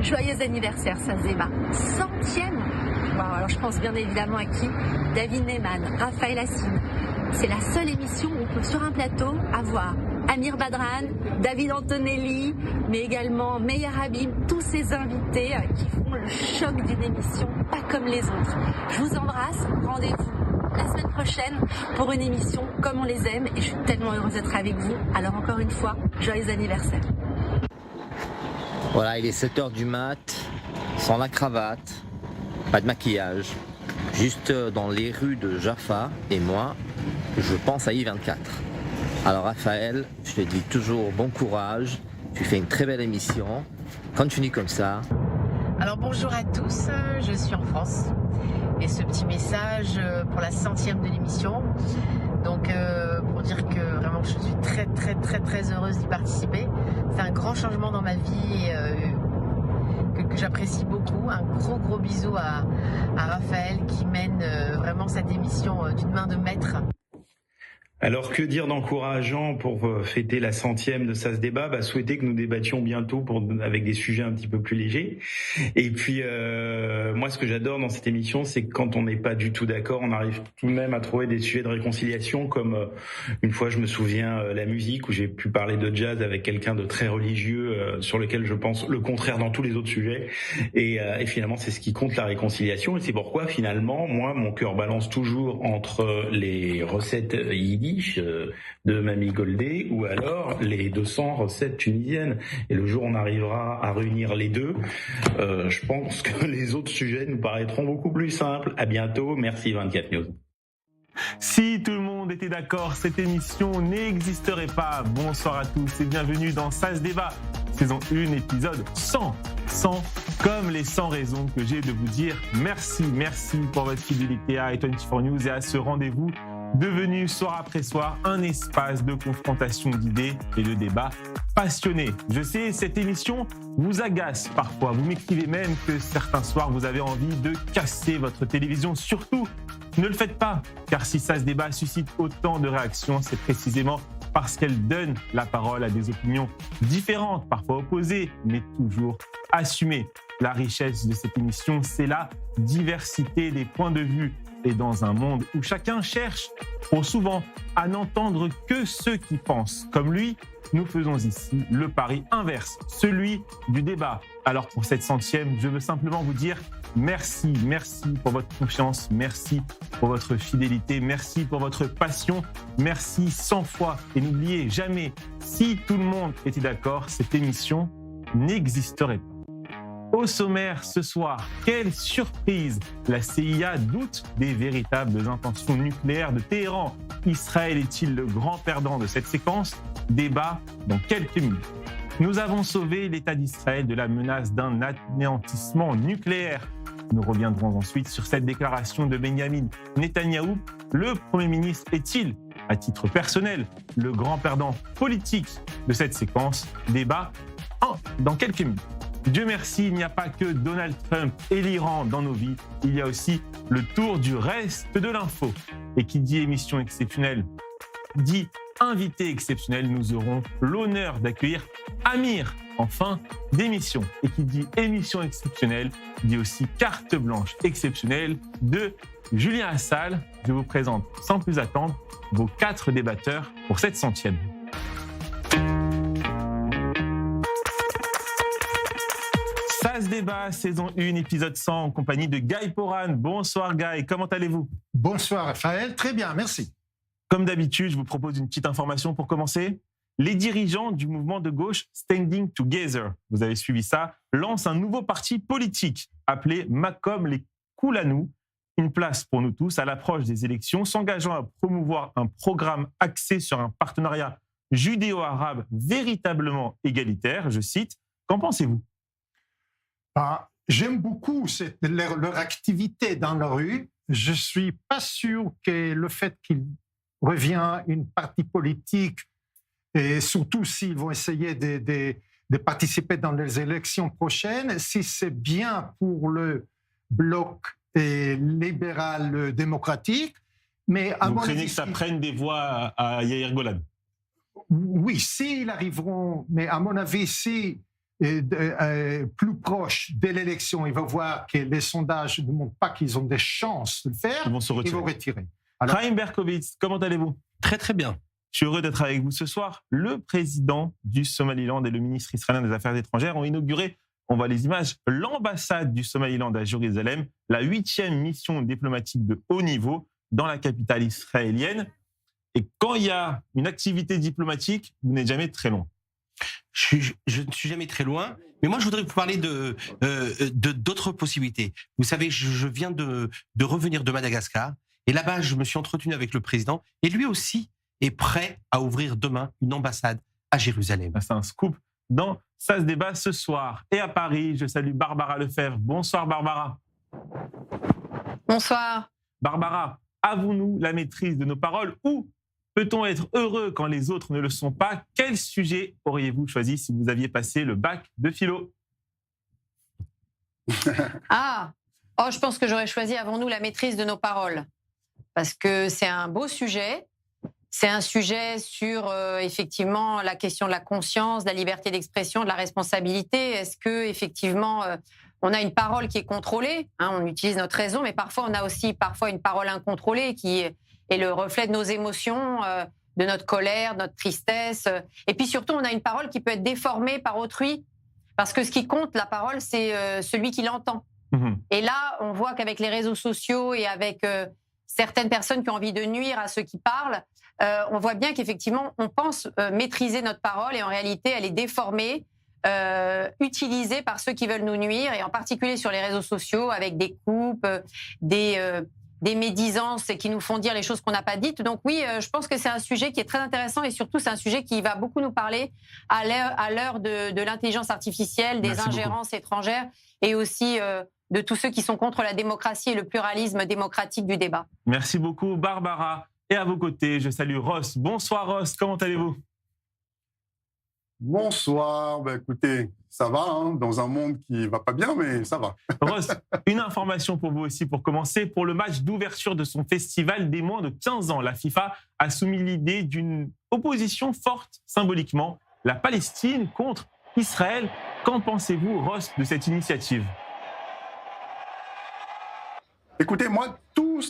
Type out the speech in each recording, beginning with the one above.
Joyeux anniversaire, ça se débat. 100e. Wow, alors je pense bien évidemment à qui? David Neyman, Raphaël Hassine. C'est la seule émission où on peut sur un plateau avoir Amir Badran, David Antonelli, mais également Meyer Habib, tous ces invités qui font le choc d'une émission pas comme les autres. Je vous embrasse, rendez-vous la semaine prochaine pour une émission comme on les aime et je suis tellement heureuse d'être avec vous. Alors encore une fois, joyeux anniversaire. Voilà, il est 7h du mat, sans la cravate, pas de maquillage, juste dans les rues de Jaffa et moi, je pense à I24. Alors Raphaël, je te dis toujours bon courage, tu fais une très belle émission, continue comme ça. Alors bonjour à tous, je suis en France et ce petit message pour la 100e de l'émission. Donc pour dire que vraiment je suis très heureuse d'y participer. C'est un grand changement dans ma vie que j'apprécie beaucoup. Un gros bisou à Raphaël qui mène vraiment cette émission d'une main de maître. Alors que dire d'encourageant pour fêter la 100e de Ça se débat, souhaiter que nous débattions bientôt avec des sujets un petit peu plus légers. Et puis moi ce que j'adore dans cette émission, c'est que quand on n'est pas du tout d'accord, on arrive tout de même à trouver des sujets de réconciliation, comme une fois je me souviens la musique où j'ai pu parler de jazz avec quelqu'un de très religieux sur lequel je pense le contraire dans tous les autres sujets. Et finalement c'est ce qui compte, la réconciliation, et c'est pourquoi finalement moi mon cœur balance toujours entre les recettes yiddish de Mamie Goldé ou alors les 200 recettes tunisiennes. Et le jour où on arrivera à réunir les deux, je pense que les autres sujets nous paraîtront beaucoup plus simples. À bientôt, merci 24 News. Si tout le monde était d'accord, cette émission n'existerait pas. Bonsoir à tous et bienvenue dans Ça se débat, saison 1, épisode 100. 100, comme les 100 raisons que j'ai de vous dire merci pour votre fidélité à i24 News et à ce rendez-vous devenu soir après soir un espace de confrontation d'idées et de débats passionnés. Je sais, cette émission vous agace parfois. Vous m'écrivez même que certains soirs, vous avez envie de casser votre télévision. Surtout, ne le faites pas, car si Ça se débat suscite autant de réactions, c'est précisément parce qu'elle donne la parole à des opinions différentes, parfois opposées, mais toujours assumées. La richesse de cette émission, c'est la diversité des points de vue. Et dans un monde où chacun cherche trop souvent à n'entendre que ceux qui pensent comme lui, nous faisons ici le pari inverse, celui du débat. Alors pour cette 100e, je veux simplement vous dire merci pour votre confiance, merci pour votre fidélité, merci pour votre passion, merci 100 fois. Et n'oubliez jamais, si tout le monde était d'accord, cette émission n'existerait pas. Au sommaire ce soir, quelle surprise! La CIA doute des véritables intentions nucléaires de Téhéran. Israël est-il le grand perdant de cette séquence? Débat dans quelques minutes. Nous avons sauvé l'État d'Israël de la menace d'un anéantissement nucléaire. Nous reviendrons ensuite sur cette déclaration de Benjamin Netanyahou. Le Premier ministre est-il, à titre personnel, le grand perdant politique de cette séquence? Débat dans quelques minutes. Dieu merci, il n'y a pas que Donald Trump et l'Iran dans nos vies, il y a aussi le tour du reste de l'info. Et qui dit émission exceptionnelle, dit invité exceptionnel, nous aurons l'honneur d'accueillir Amir en fin d'émission. Et qui dit émission exceptionnelle, dit aussi carte blanche exceptionnelle de Julien Assal. Je vous présente sans plus attendre vos 4 débatteurs pour cette 100e. Ça se débat, saison 1, épisode 100, en compagnie de Guy Poran. Bonsoir Guy, comment allez-vous? Bonsoir Raphaël, très bien, merci. Comme d'habitude, je vous propose une petite information pour commencer. Les dirigeants du mouvement de gauche Standing Together, vous avez suivi ça, lancent un nouveau parti politique appelé Makom les Koulanou, une place pour nous tous à l'approche des élections, s'engageant à promouvoir un programme axé sur un partenariat judéo-arabe véritablement égalitaire. Je cite, qu'en pensez-vous? J'aime beaucoup leur activité dans la rue. Je ne suis pas sûr que le fait qu'il revient une partie politique, et surtout s'ils vont essayer de participer dans les élections prochaines, si c'est bien pour le bloc libéral démocratique. Mais à vous mon craignez avis, que ça prenne des voix à Yair Golan? Oui, s'ils arriveront, mais à mon avis, si plus proche de l'élection, il va voir que les sondages ne montrent pas qu'ils ont des chances de le faire, ils vont retirer. Alors, Chaim Berkovitz, comment allez-vous ? Très très bien. Je suis heureux d'être avec vous ce soir. Le président du Somaliland et le ministre israélien des Affaires étrangères ont inauguré, on voit les images, l'ambassade du Somaliland à Jérusalem, la 8e mission diplomatique de haut niveau dans la capitale israélienne. Et quand il y a une activité diplomatique, vous n'êtes jamais très loin. Je ne suis jamais très loin, mais moi je voudrais vous parler d'autres possibilités. Vous savez, je viens de revenir de Madagascar, et là-bas je me suis entretenu avec le président, et lui aussi est prêt à ouvrir demain une ambassade à Jérusalem. C'est un scoop dans Ça se débat ce soir. Et à Paris, je salue Barbara Lefebvre. Bonsoir Barbara. Bonsoir. Barbara, avons-nous la maîtrise de nos paroles ou peut-on être heureux quand les autres ne le sont pas ? Quel sujet auriez-vous choisi si vous aviez passé le bac de philo ? Je pense que j'aurais choisi avons-nous la maîtrise de nos paroles ? Parce que c'est un beau sujet. C'est un sujet sur, effectivement, la question de la conscience, de la liberté d'expression, de la responsabilité. Est-ce que, effectivement, on a une parole qui est contrôlée, on utilise notre raison, mais parfois, on a aussi une parole incontrôlée qui est le reflet de nos émotions, de notre colère, de notre tristesse. Et puis, surtout, on a une parole qui peut être déformée par autrui. Parce que ce qui compte, la parole, c'est celui qui l'entend. Mmh. Et là, on voit qu'avec les réseaux sociaux et avec certaines personnes qui ont envie de nuire à ceux qui parlent, on voit bien qu'effectivement, on pense maîtriser notre parole et en réalité, elle est déformée, utilisée par ceux qui veulent nous nuire et en particulier sur les réseaux sociaux avec des coupes, des médisances et qui nous font dire les choses qu'on n'a pas dites. Donc oui, je pense que c'est un sujet qui est très intéressant et surtout, c'est un sujet qui va beaucoup nous parler à l'heure de l'intelligence artificielle, des ingérences étrangères et aussi de tous ceux qui sont contre la démocratie et le pluralisme démocratique du débat. Merci beaucoup, Barbara. Et à vos côtés, je salue Ross. Bonsoir Ross, comment allez-vous ? Bonsoir, écoutez, ça va, dans un monde qui va pas bien, mais ça va. Ross, une information pour vous aussi pour commencer. Pour le match d'ouverture de son festival des moins de 15 ans, la FIFA a soumis l'idée d'une opposition forte, symboliquement, la Palestine contre Israël. Qu'en pensez-vous, Ross, de cette initiative ? Écoutez, moi, tout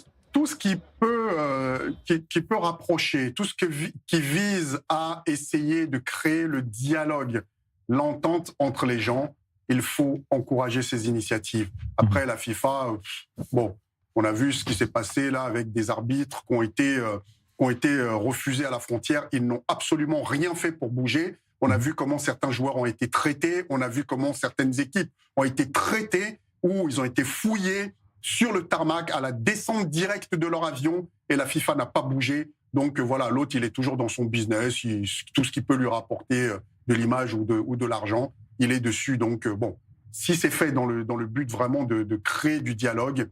ce qui peut rapprocher, tout ce qui vise à essayer de créer le dialogue, l'entente entre les gens, il faut encourager ces initiatives. Après, la FIFA, on a vu ce qui s'est passé là avec des arbitres qui ont été refusés à la frontière. Ils n'ont absolument rien fait pour bouger. On a vu comment certains joueurs ont été traités. On a vu comment certaines équipes ont été traitées, où ils ont été fouillés sur le tarmac à la descente directe de leur avion et la FIFA n'a pas bougé. Donc voilà, l'autre, il est toujours dans son business. Tout ce qui peut lui rapporter de l'image ou de l'argent, il est dessus. Donc si c'est fait dans le but vraiment de créer du dialogue,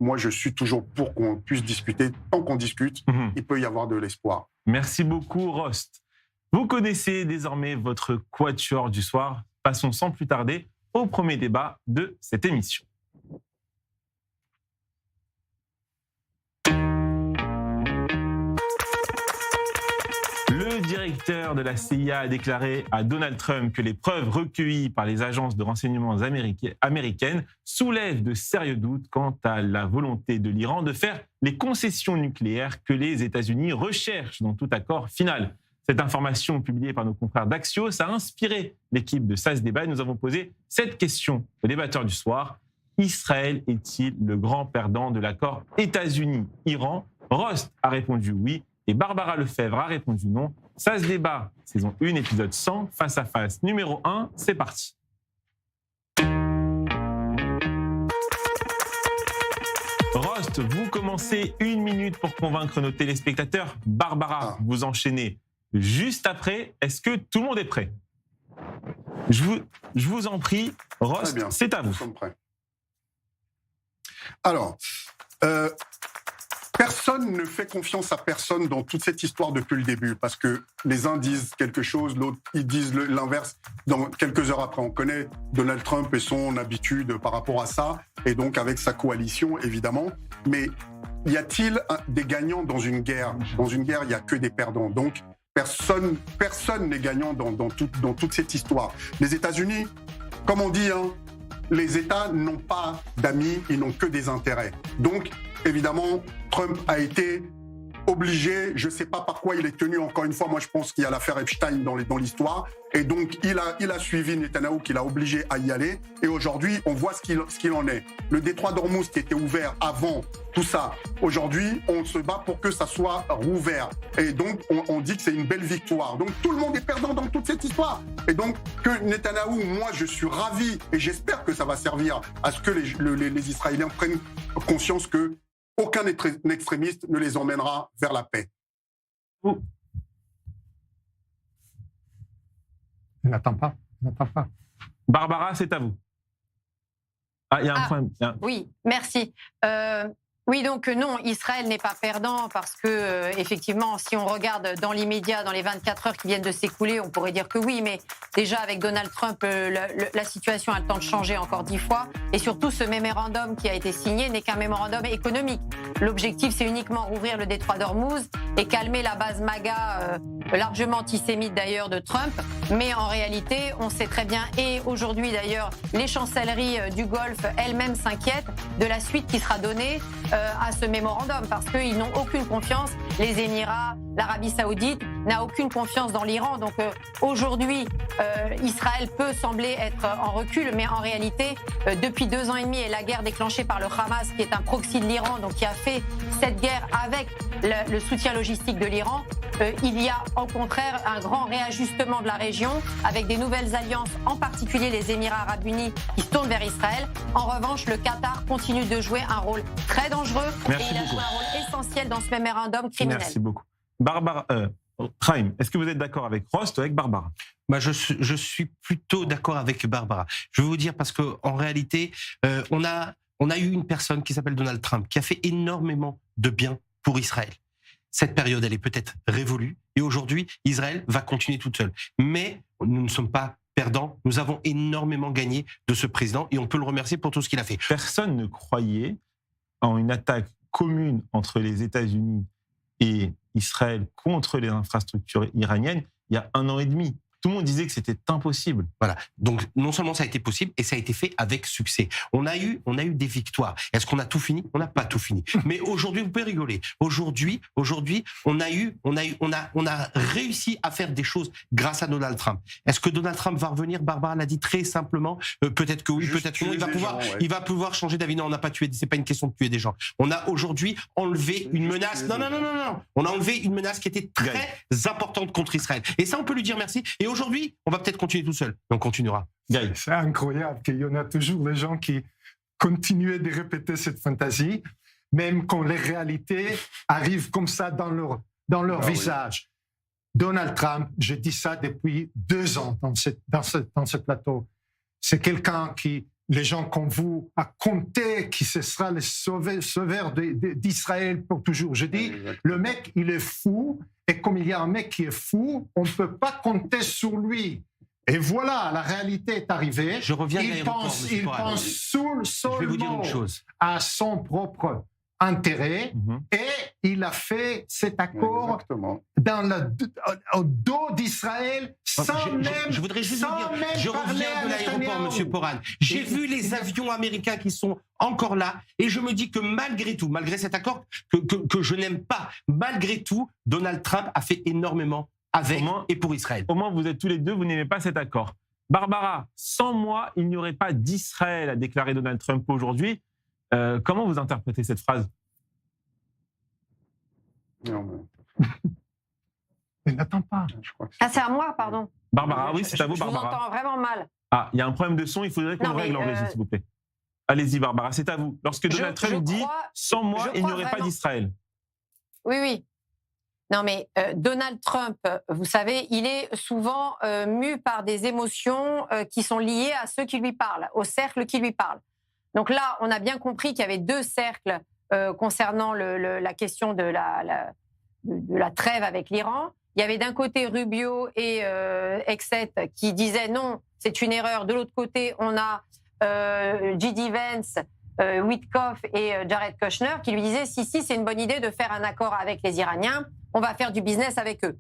moi, je suis toujours pour qu'on puisse discuter. Tant qu'on discute, il peut y avoir de l'espoir. Merci beaucoup, Rost. Vous connaissez désormais votre quatuor du soir. Passons sans plus tarder au premier débat de cette émission. Le directeur de la CIA a déclaré à Donald Trump que les preuves recueillies par les agences de renseignement américaines soulèvent de sérieux doutes quant à la volonté de l'Iran de faire les concessions nucléaires que les États-Unis recherchent dans tout accord final. Cette information publiée par nos confrères d'Axios a inspiré l'équipe de Ça se débat et nous avons posé cette question au débatteur du soir. Israël est-il le grand perdant de l'accord États-Unis-Iran ? Rost a répondu oui. Et Barbara Lefebvre a répondu non. Ça se débat, saison 1, épisode 100, face à face numéro 1, c'est parti. Rost, vous commencez 1 minute pour convaincre nos téléspectateurs. Barbara, vous enchaînez juste après. Est-ce que tout le monde est prêt ? Je vous en prie, Rost, c'est à vous. Nous sommes prêts. Alors, personne ne fait confiance à personne dans toute cette histoire depuis le début, parce que les uns disent quelque chose, l'autre, ils disent l'inverse. Dans quelques heures après, on connaît Donald Trump et son habitude par rapport à ça, et donc avec sa coalition, évidemment. Mais y a-t-il des gagnants dans une guerre ? Dans une guerre, il n'y a que des perdants. Donc, Personne n'est gagnant dans toute cette histoire. Les États-Unis, comme on dit, les États n'ont pas d'amis, ils n'ont que des intérêts. Donc, évidemment, Trump a été obligé, je ne sais pas par quoi il est tenu, encore une fois, moi je pense qu'il y a l'affaire Epstein dans l'histoire, et donc il a suivi Netanyahou qui l'a obligé à y aller, et aujourd'hui on voit ce qu'il en est. Le détroit d'Ormuz qui était ouvert avant tout ça, aujourd'hui on se bat pour que ça soit rouvert, et donc on dit que c'est une belle victoire. Donc tout le monde est perdant dans toute cette histoire, et donc que Netanyahou, moi je suis ravi, et j'espère que ça va servir à ce que les Israéliens prennent conscience que aucun extrémiste ne les emmènera vers la paix. Il n'attend pas. Barbara, c'est à vous. Ah, il y a un problème. Oui, merci. Oui, donc non, Israël n'est pas perdant parce que, effectivement, si on regarde dans l'immédiat, dans les 24 heures qui viennent de s'écouler, on pourrait dire que oui, mais déjà avec Donald Trump, la situation a le temps de changer encore 10 fois. Et surtout, ce mémorandum qui a été signé n'est qu'un mémorandum économique. L'objectif, c'est uniquement rouvrir le détroit d'Ormuz et calmer la base MAGA, largement antisémite d'ailleurs, de Trump. Mais en réalité, on sait très bien, et aujourd'hui d'ailleurs, les chancelleries du Golfe elles-mêmes s'inquiètent de la suite qui sera donnée à ce mémorandum, parce qu'ils n'ont aucune confiance. Les Émirats, l'Arabie Saoudite n'a aucune confiance dans l'Iran. Donc aujourd'hui, Israël peut sembler être en recul, mais en réalité, depuis 2 ans et demi et la guerre déclenchée par le Hamas, qui est un proxy de l'Iran, donc qui a fait cette guerre avec le soutien logistique de l'Iran, il y a au contraire un grand réajustement de la région avec des nouvelles alliances, en particulier les Émirats arabes unis qui se tournent vers Israël. En revanche, le Qatar continue de jouer un rôle très dangereux. Merci et il a joué un rôle essentiel dans ce mémorandum criminel. Merci beaucoup. Barbara, Chaim, est-ce que vous êtes d'accord avec Rost ou avec Barbara? Je suis plutôt d'accord avec Barbara. Je vais vous dire parce qu'en réalité, on a eu une personne qui s'appelle Donald Trump qui a fait énormément de bien pour Israël. Cette période, elle est peut-être révolue et aujourd'hui, Israël va continuer toute seule. Mais nous ne sommes pas perdants. Nous avons énormément gagné de ce président et on peut le remercier pour tout ce qu'il a fait. Personne ne croyait en une attaque commune entre les États-Unis et Israël contre les infrastructures iraniennes il y a 1 an et demi. Tout le monde disait que c'était impossible. Voilà. Donc, non seulement ça a été possible, et ça a été fait avec succès. On a eu des victoires. Est-ce qu'on a tout fini? On n'a pas tout fini. Mais aujourd'hui, vous pouvez rigoler. Aujourd'hui, on a réussi à faire des choses grâce à Donald Trump. Est-ce que Donald Trump va revenir? Barbara l'a dit très simplement. Peut-être que oui, peut-être que non. Il va pouvoir changer d'avis. Non, on n'a pas tué. C'est pas une question de tuer des gens. On a aujourd'hui enlevé une menace. Non. On a enlevé une menace qui était très importante contre Israël. Et ça, on peut lui dire merci. Et aujourd'hui, on va peut-être continuer tout seul, mais on continuera. C'est incroyable qu'il y en a toujours les gens qui continuent de répéter cette fantaisie, même quand les réalités arrivent comme ça dans leur visage. Oui. Donald Trump, je dis ça depuis 2 ans dans ce plateau, c'est quelqu'un qui, les gens comme vous, a compté qui ce sera le sauveur d'Israël pour toujours. Je dis, le mec, il est fou, et comme il y a un mec qui est fou, on ne peut pas compter sur lui. Et voilà, la réalité est arrivée. Je reviens il pense seulement à son propre intérêt, et il a fait cet accord au dos d'Israël sans même. Je voudrais juste vous dire, je reviens de l'aéroport, Monsieur Poran. J'ai vu les avions américains qui sont encore là, et je me dis que malgré tout, malgré cet accord que je n'aime pas, malgré tout, Donald Trump a fait énormément avec et pour Israël. Au moins, vous êtes tous les deux, vous n'aimez pas cet accord. Barbara, sans moi, il n'y aurait pas d'Israël, a déclaré Donald Trump aujourd'hui. Comment vous interprétez cette phrase? Elle n'attend pas. C'est à moi, pardon. Barbara, oui, c'est à vous, Barbara. Je vous entends vraiment mal. Ah, il y a un problème de son, il faudrait qu'on règle en régie, s'il vous plaît. Allez-y, Barbara, c'est à vous. Lorsque Donald Trump dit « sans moi, il n'y aurait pas d'Israël ». Oui. Non, mais Donald Trump, vous savez, il est souvent mu par des émotions qui sont liées à ceux qui lui parlent, au cercle qui lui parle. Donc là, on a bien compris qu'il y avait 2 cercles concernant la question de la trêve avec l'Iran. Il y avait d'un côté Rubio et Exet qui disaient non, c'est une erreur. De l'autre côté, on a J.D. Vance, Witkoff et Jared Kushner qui lui disaient si, c'est une bonne idée de faire un accord avec les Iraniens, on va faire du business avec eux.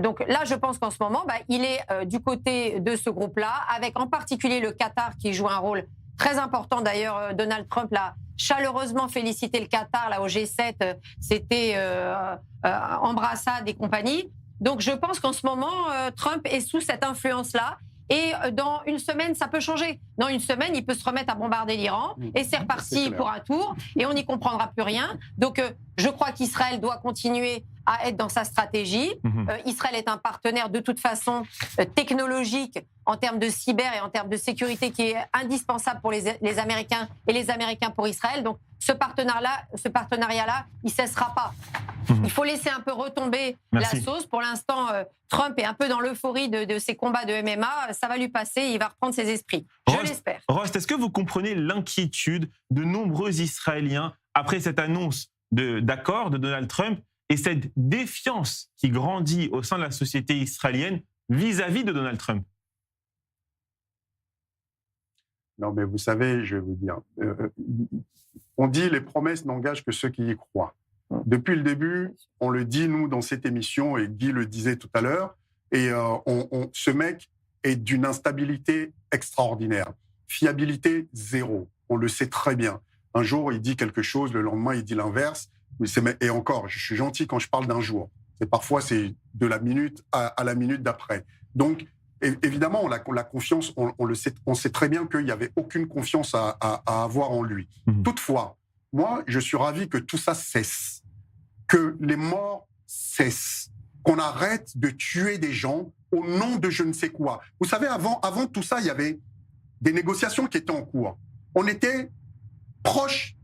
Donc là, je pense qu'en ce moment, il est du côté de ce groupe-là, avec en particulier le Qatar qui joue un rôle très important. D'ailleurs, Donald Trump l'a chaleureusement félicité le Qatar là au G7. C'était embrassade et compagnie. Donc je pense qu'en ce moment, Trump est sous cette influence-là. Et dans une semaine, ça peut changer. Dans une semaine, il peut se remettre à bombarder l'Iran et c'est reparti pour un tour et on n'y comprendra plus rien. Donc, je crois qu'Israël doit continuer à être dans sa stratégie. Israël est un partenaire de toute façon technologique en termes de cyber et en termes de sécurité qui est indispensable pour les Américains et les Américains pour Israël. Donc, ce partenariat-là, il ne cessera pas. Il faut laisser un peu retomber la sauce. Pour l'instant, Trump est un peu dans l'euphorie de ses combats de MMA. Ça va lui passer, il va reprendre ses esprits. Je l'espère. Rost, est-ce que vous comprenez l'inquiétude de nombreux Israéliens après cette annonce d'accord de Donald Trump et cette défiance qui grandit au sein de la société israélienne vis-à-vis de Donald Trump? Non, mais vous savez, je vais vous dire, on dit les promesses n'engagent que ceux qui y croient. Depuis le début, on le dit, nous, dans cette émission, et Guy le disait tout à l'heure, et ce mec est d'une instabilité extraordinaire. Fiabilité zéro, on le sait très bien. Un jour, il dit quelque chose, le lendemain, il dit l'inverse. Et encore, je suis gentil quand je parle d'un jour. Parfois, c'est de la minute à la minute d'après. Donc, évidemment, la confiance, on sait très bien qu'il n'y avait aucune confiance à avoir en lui. Toutefois, moi, je suis ravi que tout ça cesse, que les morts cessent, qu'on arrête de tuer des gens au nom de je ne sais quoi. Vous savez, avant tout ça, il y avait des négociations qui étaient en cours. On était proche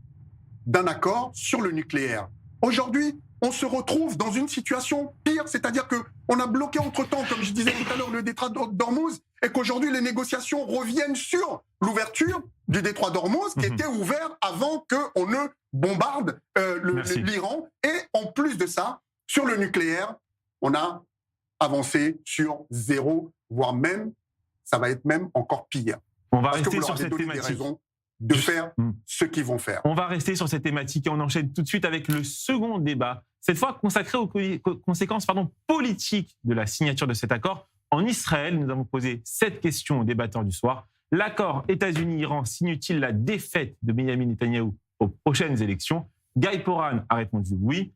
d'un accord sur le nucléaire. Aujourd'hui, on se retrouve dans une situation pire, c'est-à-dire qu'on a bloqué entre-temps, comme je disais tout à l'heure, le détroit d'Ormuz, et qu'aujourd'hui, les négociations reviennent sur l'ouverture du détroit d'Ormuz, qui était ouvert avant qu'on ne bombarde l'Iran. Et en plus de ça, sur le nucléaire, on a avancé sur zéro, voire même, ça va être même encore pire. On va rester sur cette thématique. De faire ce qu'ils vont faire. On va rester sur cette thématique et on enchaîne tout de suite avec le second débat, cette fois consacré aux conséquences politiques de la signature de cet accord. En Israël, nous avons posé 7 questions aux débatteurs du soir. L'accord États-Unis-Iran signe-t-il la défaite de Benyamin Netanyahou aux prochaines élections? Guy Poran a répondu oui.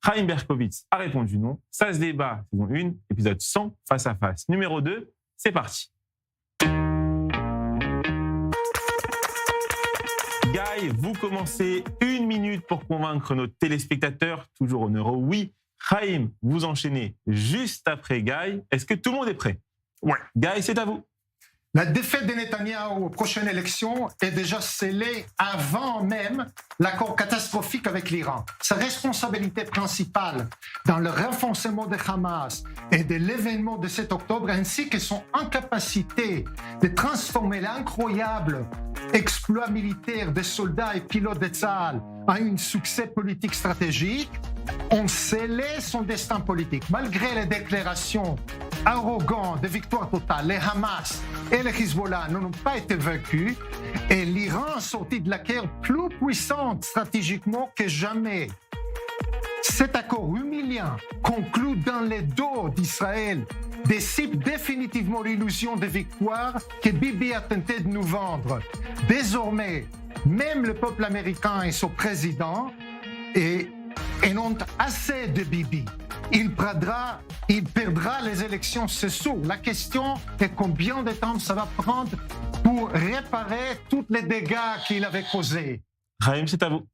Chaim Berkovitz a répondu non. Ça se débat, saison 1, épisode 100, face à face. Numéro 2, c'est parti. Guy, vous commencez 1 minute pour convaincre nos téléspectateurs, toujours au euro oui. Chaim, vous enchaînez juste après Guy. Est-ce que tout le monde est prêt? Ouais. Guy, c'est à vous. La défaite de Netanyahou aux prochaines élections est déjà scellée avant même l'accord catastrophique avec l'Iran. Sa responsabilité principale dans le renforcement de Hamas et de l'événement de 7 octobre, ainsi que son incapacité de transformer l'incroyable exploit militaire des soldats et pilotes de Tzahal en un succès politique stratégique, ont scellé son destin politique. Malgré les déclarations arrogantes de victoire totale, les Hamas et les Hezbollah n'ont pas été vaincus et l'Iran sorti de la guerre plus puissante stratégiquement que jamais. Cet accord humiliant, conclu dans les dos d'Israël, dissipe définitivement l'illusion de victoire que Bibi a tenté de nous vendre. Désormais, même le peuple américain et son président ont assez de Bibi. Il perdra les élections, c'est sûr. La question est combien de temps ça va prendre pour réparer tous les dégâts qu'il avait causés. Chaim, c'est à vous.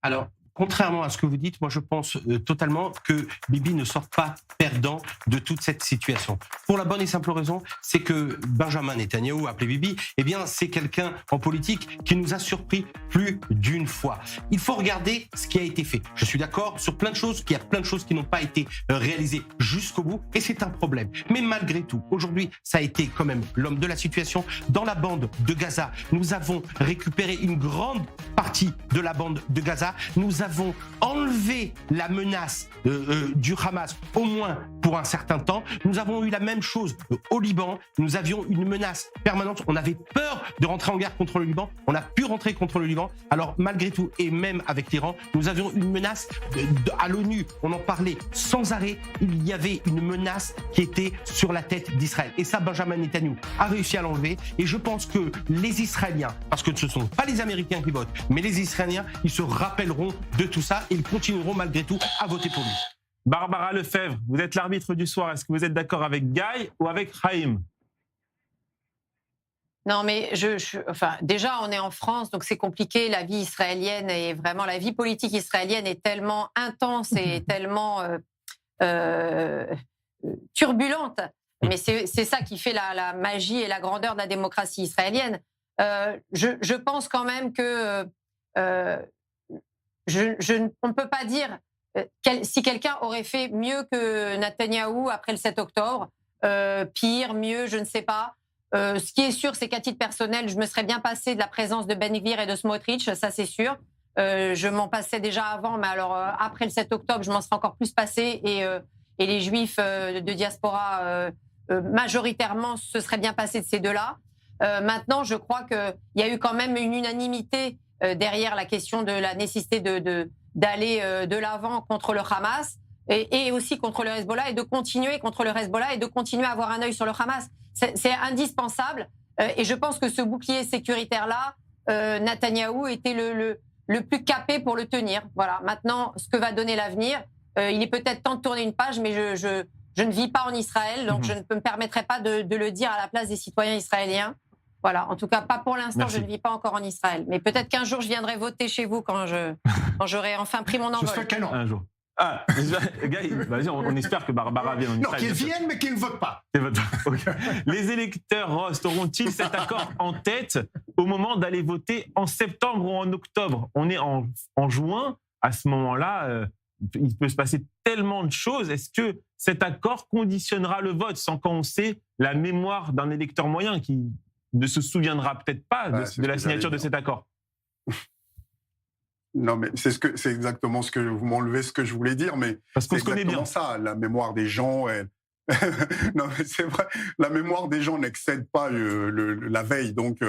Alors, contrairement à ce que vous dites, moi je pense totalement que Bibi ne sort pas perdant de toute cette situation. Pour la bonne et simple raison, c'est que Benjamin Netanyahou, appelé Bibi, eh bien c'est quelqu'un en politique qui nous a surpris plus d'une fois. Il faut regarder ce qui a été fait. Je suis d'accord sur plein de choses, qu'il y a plein de choses qui n'ont pas été réalisées jusqu'au bout, et c'est un problème. Mais malgré tout, aujourd'hui, ça a été quand même l'homme de la situation. Dans la bande de Gaza, nous avons récupéré une grande partie de la bande de Gaza. Nous avons enlevé la menace du Hamas, au moins pour un certain temps. Nous avons eu la même chose au Liban. Nous avions une menace permanente. On avait peur de rentrer en guerre contre le Liban. On a pu rentrer contre le Liban. Alors, malgré tout, et même avec l'Iran, nous avions une menace à l'ONU. On en parlait sans arrêt. Il y avait une menace qui était sur la tête d'Israël. Et ça, Benjamin Netanyahu a réussi à l'enlever. Et je pense que les Israéliens, parce que ce ne sont pas les Américains qui votent, mais les Israéliens, ils se rappelleront de tout ça et ils continueront malgré tout à voter pour lui. Barbara Lefebvre, vous êtes l'arbitre du soir. Est-ce que vous êtes d'accord avec Guy ou avec Haïm? Non, mais enfin, déjà, on est en France, donc c'est compliqué. La vie israélienne et vraiment la vie politique israélienne est tellement intense et tellement turbulente. Mais c'est ça qui fait la magie et la grandeur de la démocratie israélienne. Je pense quand même que on ne peut pas dire si quelqu'un aurait fait mieux que Netanyahou après le 7 octobre, pire, mieux, je ne sais pas. Ce qui est sûr, c'est qu'à titre personnel, je me serais bien passée de la présence de Ben Gvir et de Smotrich, ça c'est sûr. Je m'en passais déjà avant, mais alors après le 7 octobre, je m'en serais encore plus passée et les Juifs de diaspora majoritairement se seraient bien passés de ces deux-là. Maintenant, je crois qu'il y a eu quand même une unanimité derrière la question de la nécessité d'aller de l'avant contre le Hamas et aussi contre le Hezbollah et de continuer contre le Hezbollah et de continuer à avoir un œil sur le Hamas. C'est indispensable et je pense que ce bouclier sécuritaire-là, Netanyahou était le plus capé pour le tenir. Voilà. Maintenant, ce que va donner l'avenir, il est peut-être temps de tourner une page, mais je ne vis pas en Israël, donc je ne me permettrai pas de le dire à la place des citoyens israéliens. Voilà, en tout cas, pas pour l'instant, je ne vis pas encore en Israël. Mais peut-être qu'un jour, je viendrai voter chez vous quand j'aurai enfin pris mon envol. Je serai canon. Un jour. Ah, Guy, vas-y, on espère que Barbara vienne en Israël. Non, qu'ils viennent, mais qu'ils ne votent pas. Okay. Les électeurs, Rost, auront-ils cet accord en tête au moment d'aller voter en septembre ou en octobre? On est en juin. À ce moment-là, il peut se passer tellement de choses. Est-ce que cet accord conditionnera le vote sans qu'on sait la mémoire d'un électeur moyen qui ne se souviendra peut-être pas de la signature de cet accord? Non, mais c'est exactement ce que vous m'enlevez, ce que je voulais dire, mais parce qu'on c'est se connaît bien. Ça, la mémoire des gens. Non, mais c'est vrai, la mémoire des gens n'excède pas la veille, donc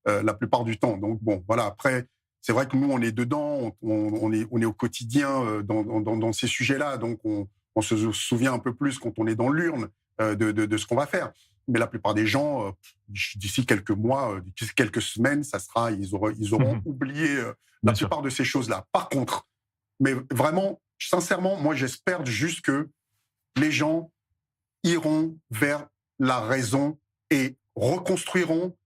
la plupart du temps. Donc bon, voilà. Après, c'est vrai que nous, on est dedans, on est au quotidien dans ces sujets-là, donc on se souvient un peu plus quand on est dans l'urne de ce qu'on va faire. Mais la plupart des gens, d'ici quelques mois, d'ici quelques semaines, ils auront oublié la plupart de ces choses-là. Par contre, mais vraiment, sincèrement, moi, j'espère juste que les gens iront vers la raison et reconstruiront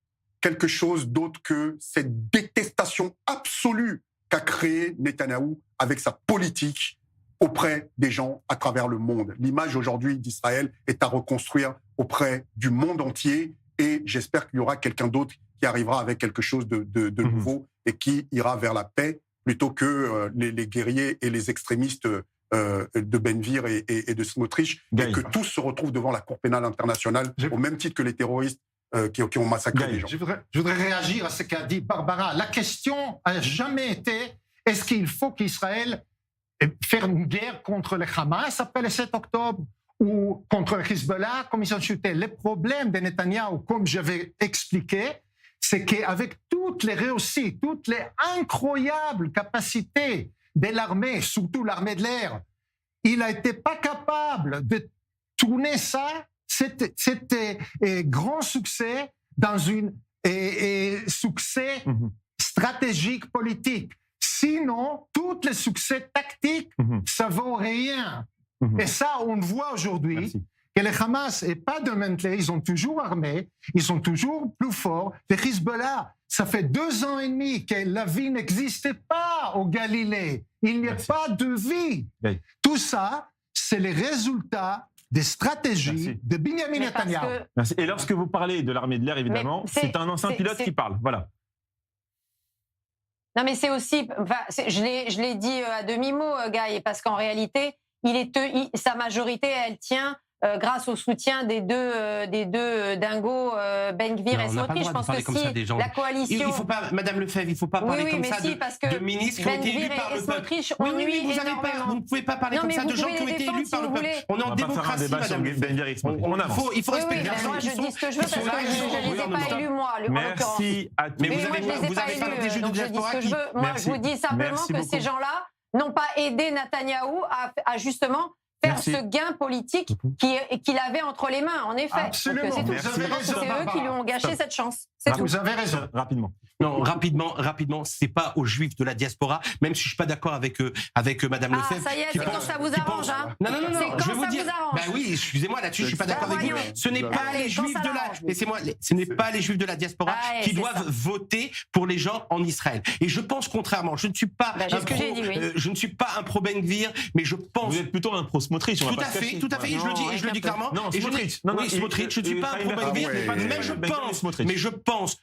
quelque chose d'autre que cette détestation absolue qu'a créée Netanyahou avec sa politique auprès des gens à travers le monde. L'image aujourd'hui d'Israël est à reconstruire auprès du monde entier et j'espère qu'il y aura quelqu'un d'autre qui arrivera avec quelque chose de nouveau et qui ira vers la paix plutôt que les guerriers et les extrémistes de Ben Gvir et de Smotrich et que tous se retrouvent devant la Cour pénale internationale au même titre que les terroristes qui ont massacré les gens. Je voudrais réagir à ce qu'a dit Barbara. La question n'a jamais été est-ce qu'il faut qu'Israël faire une guerre contre le Hamas après le 7 octobre ou contre le Hezbollah, comme ils ont chuté. Le problème de Netanyahou, comme j'avais expliqué, c'est qu'avec toutes les réussites, toutes les incroyables capacités de l'armée, surtout l'armée de l'air, il n'a été pas capable de tourner ça, cet grand succès, dans un succès stratégique politique. Sinon, tous les succès tactiques, ça vaut rien. Et ça, on le voit aujourd'hui, que le Hamas n'est pas de maintenant, ils sont toujours armés, ils sont toujours plus forts. Le Hezbollah, ça fait 2 ans et demi que la vie n'existait pas au Galilée. Il n'y a pas de vie. Tout ça, c'est les résultats des stratégies de Benjamin Netanyahou. Merci. Et lorsque vous parlez de l'armée de l'air, évidemment, c'est un ancien pilote qui parle. Voilà. Non, mais c'est aussi, je l'ai dit à demi-mot, Guy, parce qu'en réalité, sa majorité, elle tient grâce au soutien des deux dingos, Ben Gvir et Smotrich. Je pense que si la coalition... Il faut pas, Madame Lefebvre, il ne faut pas parler comme ça de ministres qui ont été élus par le peuple. Vous ne pouvez pas parler comme ça de gens qui ont été élus par le peuple. On est en démocratie, Madame Lefebvre. Il faut respecter ça. Moi, je dis ce que je veux parce que je ne les ai pas élus, moi, en l'occurrence. Mais vous avez parlé des jeux de diaspora. Moi, je vous dis simplement que ces gens-là n'ont pas aidé Netanyahou à justement faire ce gain politique qu'il avait entre les mains, en effet. Absolument. Donc, c'est eux qui lui ont gâché cette chance. Vous avez raison. Rapidement. Non, rapidement, c'est pas aux Juifs de la diaspora, même si je suis pas d'accord avec Madame Lefebvre. Ça y est, c'est quand ça vous arrange, hein. Non, je vais vous dire. Bah oui, excusez-moi, là-dessus, je suis pas d'accord avec vous. Ce n'est pas les Juifs de la, laissez-moi, ce n'est pas les Juifs de la diaspora qui doivent voter pour les gens en Israël. Et je pense contrairement, je ne suis pas un pro Ben Gvir, mais je pense. Vous êtes plutôt un pro Smotrich. Tout à fait, et je le dis clairement. Non, Smotrich. Oui, Smotrich, je ne suis pas un pro Ben Gvir,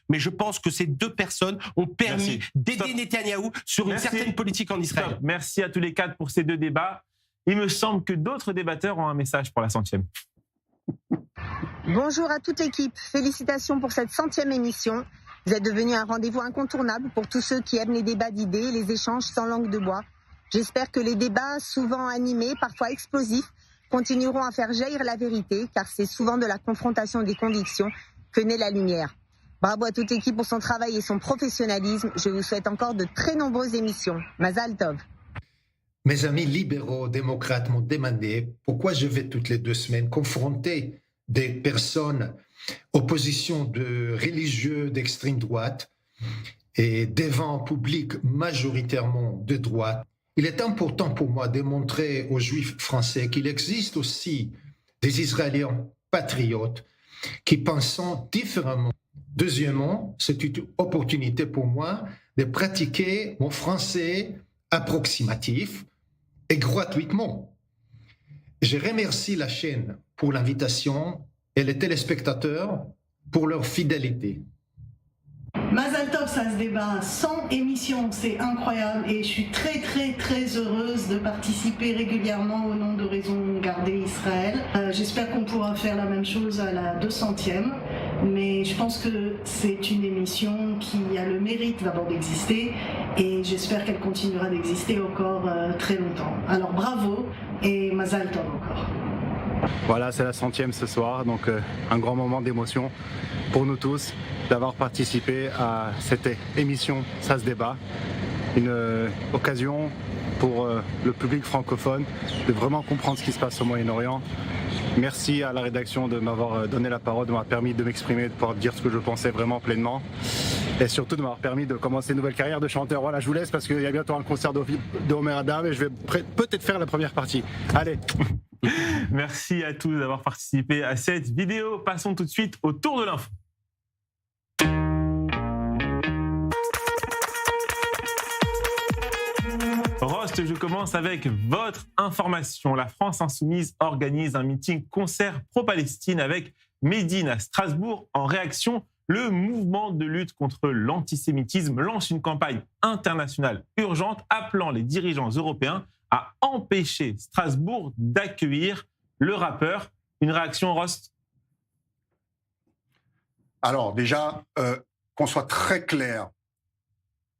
mais je pense que ces deux personnes ont permis d'aider Netanyahou sur une certaine politique en Israël. Stop. Merci à tous les quatre pour ces deux débats. Il me semble que d'autres débatteurs ont un message pour la 100e. Bonjour à toute l'équipe. Félicitations pour cette 100e émission. Vous êtes devenu un rendez-vous incontournable pour tous ceux qui aiment les débats d'idées et les échanges sans langue de bois. J'espère que les débats, souvent animés, parfois explosifs, continueront à faire jaillir la vérité, car c'est souvent de la confrontation des convictions que naît la lumière. Bravo à toute l'équipe pour son travail et son professionnalisme. Je vous souhaite encore de très nombreuses émissions. Mazal Tov. Mes amis libéraux démocrates m'ont demandé pourquoi je vais toutes les 2 semaines confronter des personnes opposition de religieux d'extrême droite et devant un public majoritairement de droite. Il est important pour moi de montrer aux Juifs français qu'il existe aussi des Israéliens patriotes qui pensent différemment. Deuxièmement, c'est une opportunité pour moi de pratiquer mon français approximatif et gratuitement. Je remercie la chaîne pour l'invitation et les téléspectateurs pour leur fidélité. Mazal Tov, ça se débat 100 émissions, c'est incroyable et je suis très très très heureuse de participer régulièrement au nom de Raison Garder Israël. J'espère qu'on pourra faire la même chose à la 200e, mais je pense que c'est une émission qui a le mérite d'abord d'exister et j'espère qu'elle continuera d'exister encore très longtemps. Alors bravo et Mazal Tov encore. Voilà, c'est la 100e ce soir, donc un grand moment d'émotion pour nous tous d'avoir participé à cette émission Ça se débat. Une occasion pour le public francophone de vraiment comprendre ce qui se passe au Moyen-Orient. Merci à la rédaction de m'avoir donné la parole, de m'avoir permis de m'exprimer, de pouvoir dire ce que je pensais vraiment pleinement. Et surtout de m'avoir permis de commencer une nouvelle carrière de chanteur. Voilà, je vous laisse parce qu'il y a bientôt un concert de Omer Adam et je vais peut-être faire la première partie. Allez. Merci à tous d'avoir participé à cette vidéo. Passons tout de suite au tour de l'info. Rost, je commence avec votre information. La France Insoumise organise un meeting-concert pro-Palestine avec Médine à Strasbourg. En réaction, le mouvement de lutte contre l'antisémitisme lance une campagne internationale urgente appelant les dirigeants européens à empêcher Strasbourg d'accueillir le rappeur. Une réaction, Rost? Alors déjà, qu'on soit très clair,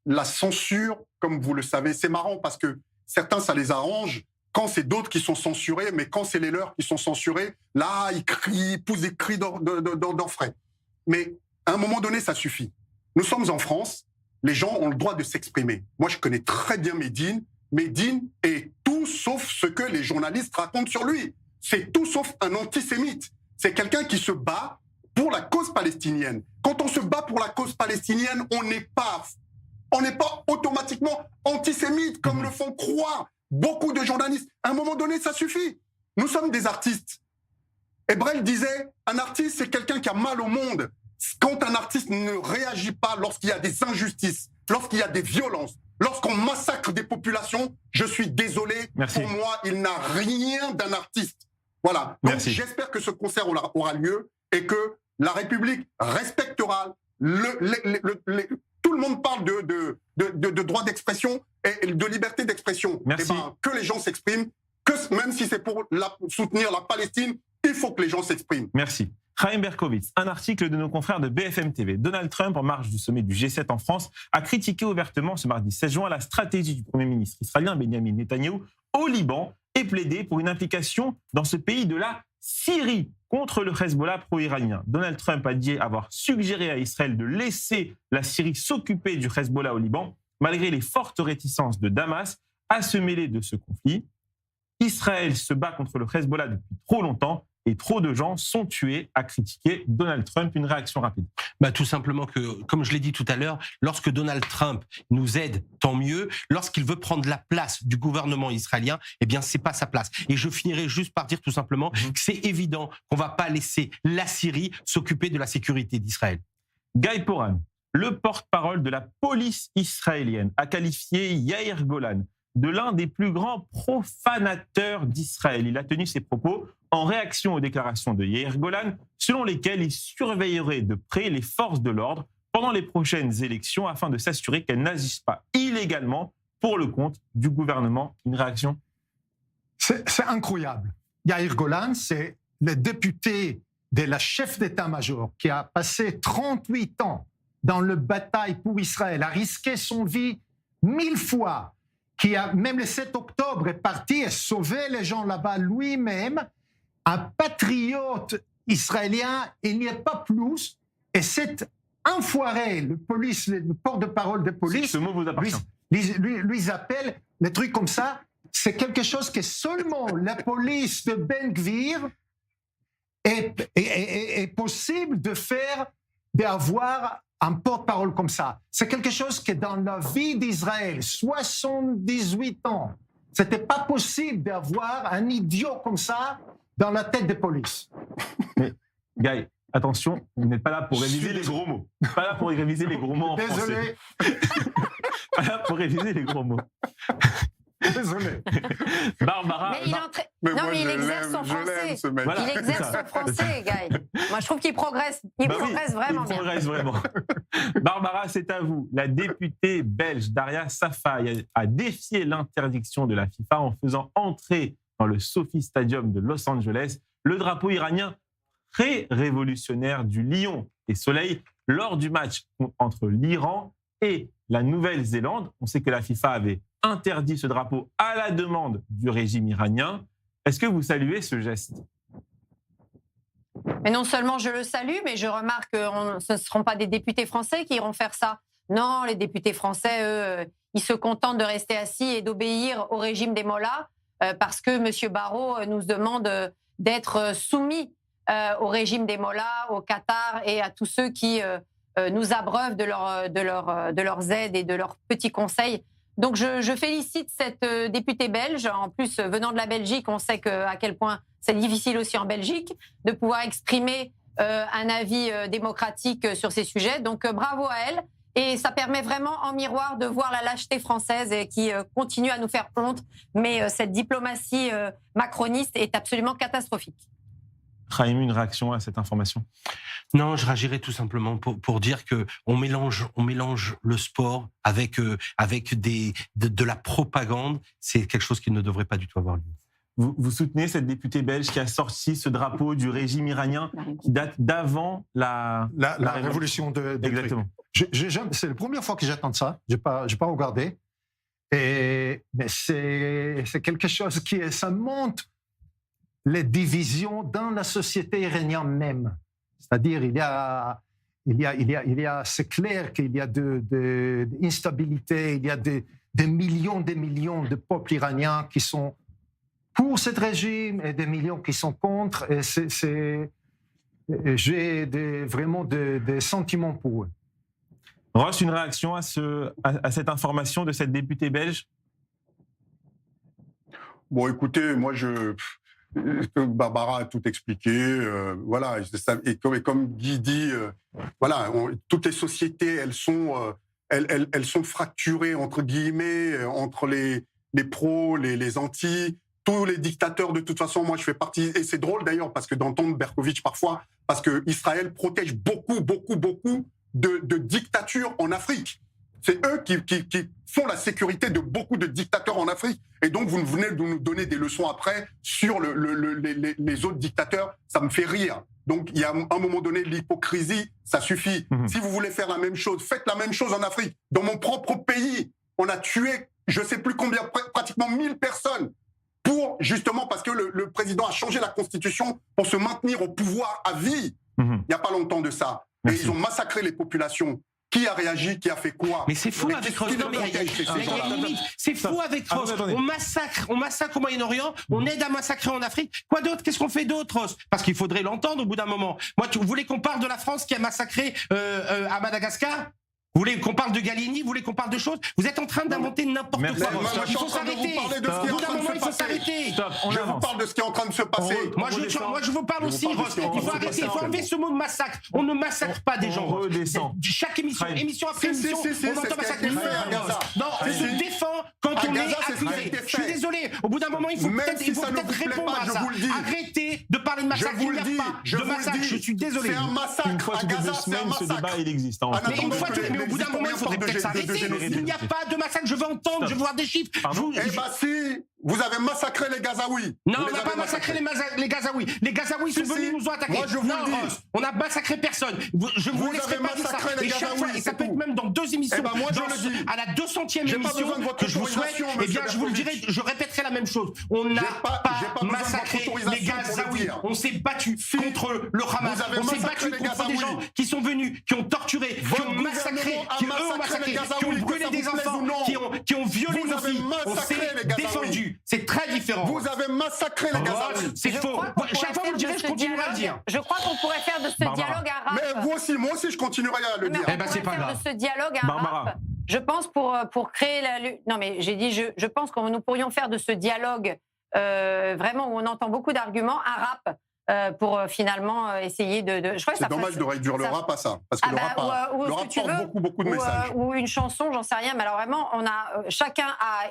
la censure, comme vous le savez, c'est marrant parce que certains, ça les arrange quand c'est d'autres qui sont censurés, mais quand c'est les leurs qui sont censurés, là, ils crient, ils poussent des cris d'orfraie. Mais à un moment donné, ça suffit. Nous sommes en France, les gens ont le droit de s'exprimer. Moi, je connais très bien Médine. Médine est tout sauf ce que les journalistes racontent sur lui. C'est tout sauf un antisémite. C'est quelqu'un qui se bat pour la cause palestinienne. Quand on se bat pour la cause palestinienne, on n'est pas automatiquement antisémite, comme le font croire beaucoup de journalistes. À un moment donné, ça suffit. Nous sommes des artistes. Et Brel disait, un artiste, c'est quelqu'un qui a mal au monde. Quand un artiste ne réagit pas lorsqu'il y a des injustices, lorsqu'il y a des violences, lorsqu'on massacre des populations, je suis désolé, pour moi, il n'a rien d'un artiste. Voilà. Donc, j'espère que ce concert aura lieu et que la République respectera tout le monde parle de droit d'expression et de liberté d'expression. Que les gens s'expriment, que même si c'est pour soutenir la Palestine Il faut que les gens s'expriment. Merci. Chaim Berkovitz, un article de nos confrères de BFM TV. Donald Trump, en marge du sommet du G7 en France, a critiqué ouvertement ce mardi 16 juin la stratégie du Premier ministre israélien Benjamin Netanyahou au Liban et plaidé pour une implication dans ce pays de la Syrie contre le Hezbollah pro-iranien. Donald Trump a dit avoir suggéré à Israël de laisser la Syrie s'occuper du Hezbollah au Liban, malgré les fortes réticences de Damas à se mêler de ce conflit. Israël se bat contre le Hezbollah depuis trop longtemps et trop de gens sont tués, a critiqué Donald Trump. Une réaction rapide. Tout simplement que, comme je l'ai dit tout à l'heure, lorsque Donald Trump nous aide, tant mieux. Lorsqu'il veut prendre la place du gouvernement israélien, eh bien, c'est pas sa place. Et je finirai juste par dire tout simplement que c'est évident qu'on va pas laisser la Syrie s'occuper de la sécurité d'Israël. Guy Poran, le porte-parole de la police israélienne, a qualifié Yair Golan de l'un des plus grands profanateurs d'Israël. Il a tenu ses propos en réaction aux déclarations de Yair Golan, selon lesquelles il surveillerait de près les forces de l'ordre pendant les prochaines élections afin de s'assurer qu'elles n'agissent pas illégalement pour le compte du gouvernement. Une réaction ? C'est incroyable. Yair Golan, c'est le député de la chef d'état-major qui a passé 38 ans dans la bataille pour Israël, a risqué son vie 1000 fois, qui a, même le 7 octobre, est parti et sauvé les gens là-bas lui-même, un patriote israélien, il n'y a pas plus. Et cet enfoiré, le porte-parole de police, ce mot vous appartient. lui appelle les trucs comme ça. C'est quelque chose que seulement la police de Ben Gvir est possible de faire, d'avoir un porte-parole comme ça. C'est quelque chose que dans la vie d'Israël, 78 ans, c'était pas possible d'avoir un idiot comme ça dans la tête de police. Mais, Guy, attention, vous n'êtes pas là pour réviser les gros mots. Pas là pour réviser les gros mots en Désolé. français. Pas là pour réviser les gros mots. Désolé. Barbara. Mais il exerce son français. Voilà, il exerce son français, Guy. Moi, je trouve qu'il progresse. Il progresse vraiment bien. Il progresse vraiment. Barbara, c'est à vous. La députée belge Daria Safai a défié l'interdiction de la FIFA en faisant entrer dans le SoFi Stadium de Los Angeles le drapeau iranien très révolutionnaire du lion et soleil lors du match entre l'Iran et la Nouvelle-Zélande. On sait que la FIFA avait interdit ce drapeau à la demande du régime iranien. Est-ce que vous saluez ce geste ? Mais non seulement je le salue, mais je remarque que ce ne seront pas des députés français qui iront faire ça. Non, les députés français, eux, ils se contentent de rester assis et d'obéir au régime des mollahs parce que M. Barrot nous demande d'être soumis au régime des mollahs, au Qatar et à tous ceux qui nous abreuvent de leurs aides et de leurs petits conseils. Donc je félicite cette députée belge. En plus, venant de la Belgique, on sait à quel point c'est difficile aussi en Belgique de pouvoir exprimer un avis démocratique sur ces sujets. Donc bravo à elle. Et ça permet vraiment en miroir de voir la lâcheté française et qui continue à nous faire honte. Mais cette diplomatie macroniste est absolument catastrophique. Chaim, une réaction à cette information ? Non, je réagirais tout simplement pour dire que on mélange le sport avec de la propagande. C'est quelque chose qui ne devrait pas du tout avoir lieu. Vous soutenez cette députée belge qui a sorti ce drapeau du régime iranien qui date d'avant la révolution de Exactement. C'est la première fois que j'entends ça. Je n'ai pas regardé. Mais c'est quelque chose ça montre les divisions dans la société iranienne même. C'est-à-dire, c'est clair qu'il y a de instabilité, il y a des millions de peuples iraniens qui sont pour ce régime et des millions qui sont contre. Et j'ai vraiment des sentiments pour eux. Ross, une réaction à cette information de cette députée belge ? Bon, écoutez, moi, Barbara a tout expliqué, voilà. Et comme Guy dit, voilà, toutes les sociétés, elles sont fracturées entre guillemets entre les pros, les anti. Tous les dictateurs, de toute façon, moi je fais partie. Et c'est drôle d'ailleurs parce que d'entendre Berkovitch parfois, parce que Israël protège beaucoup de dictatures en Afrique. C'est eux qui sont la sécurité de beaucoup de dictateurs en Afrique. Et donc, vous venez de nous donner des leçons après sur les autres dictateurs. Ça me fait rire. Donc, il y a un moment donné, l'hypocrisie, ça suffit. Si vous voulez faire la même chose, faites la même chose en Afrique. Dans mon propre pays, on a tué, je ne sais plus combien, pratiquement 1000 personnes. Justement parce que le président a changé la constitution pour se maintenir au pouvoir à vie. Il n'y a pas longtemps de ça. Et ils ont massacré les populations. Qui a réagi? Qui a fait quoi? Mais c'est fou avec Ross. C'est fou avec Ross. On massacre au Moyen-Orient, on aide à massacrer en Afrique. Quoi d'autre? Qu'est-ce qu'on fait d'autre, Ross? Parce qu'il faudrait l'entendre au bout d'un moment. Moi, vous voulez qu'on parle de la France qui a massacré à Madagascar? Vous voulez qu'on parle de Gallieni? Vous voulez qu'on parle de choses? Vous êtes en train d'inventer n'importe quoi. Il faut s'arrêter. Au bout d'un moment, il faut s'arrêter. Je vous parle de ce qui est en train de se passer. Moi, je vous parle aussi, Ross. Il faut arrêter. Il faut enlever ce mot de massacre. On ne massacre pas des gens. Chaque émission après émission, on entend massacrer. Non, on se défend quand on est accusé. Je suis désolé. Au bout d'un moment, il faut peut-être répondre à ça. Arrêtez de parler de massacre. Il n'y a pas de massacre. Je suis désolé. C'est un massacre. Une fois toutes les 2 semaines, ce débat, il existe. Mais au bout d'un moment, il faudrait peut-être s'arrêter. Il n'y a pas de massacre. Je veux entendre, je veux voir des chiffres. Eh bien si, vous avez massacré les Gazaouis. Non, on n'a pas massacré les Gazaouis. Les Gazaouis sont venus nous ont attaqués. Moi, je vous le dis. On n'a massacré personne. Je vous laisserai pas dire ça. Et chaque fois, et ça peut être même dans 2 émissions. À la 200e émission que je vous souhaite, eh bien, je vous le dirai, je répéterai la même chose. On n'a pas massacré les Gazaouis. On s'est battu contre le Hamas. On s'est battu contre des gens qui sont venus, qui ont torturé, qui ont massacré, qui eux ont massacré, qui ont brûlé des enfants, qui ont violé nos filles. On s'est défendu. C'est très différent. Vous avez massacré les Gazaouis. C'est faux. Chaque fois vous le direz, je continuerai à le dire. Je crois qu'on pourrait faire de ce dialogue un rap. Mais vous aussi, moi aussi, je continuerai à le dire. Eh ben, c'est pas grave. De ce dialogue un rap. Je pense pour créer la lutte. Non, mais j'ai dit, je pense que nous pourrions faire de ce dialogue vraiment où on entend beaucoup d'arguments un rap. Pour finalement essayer de. C'est dommage de réduire le rap à ça, parce que le rap porte beaucoup de messages. Ou une chanson, j'en sais rien. Mais alors vraiment, chacun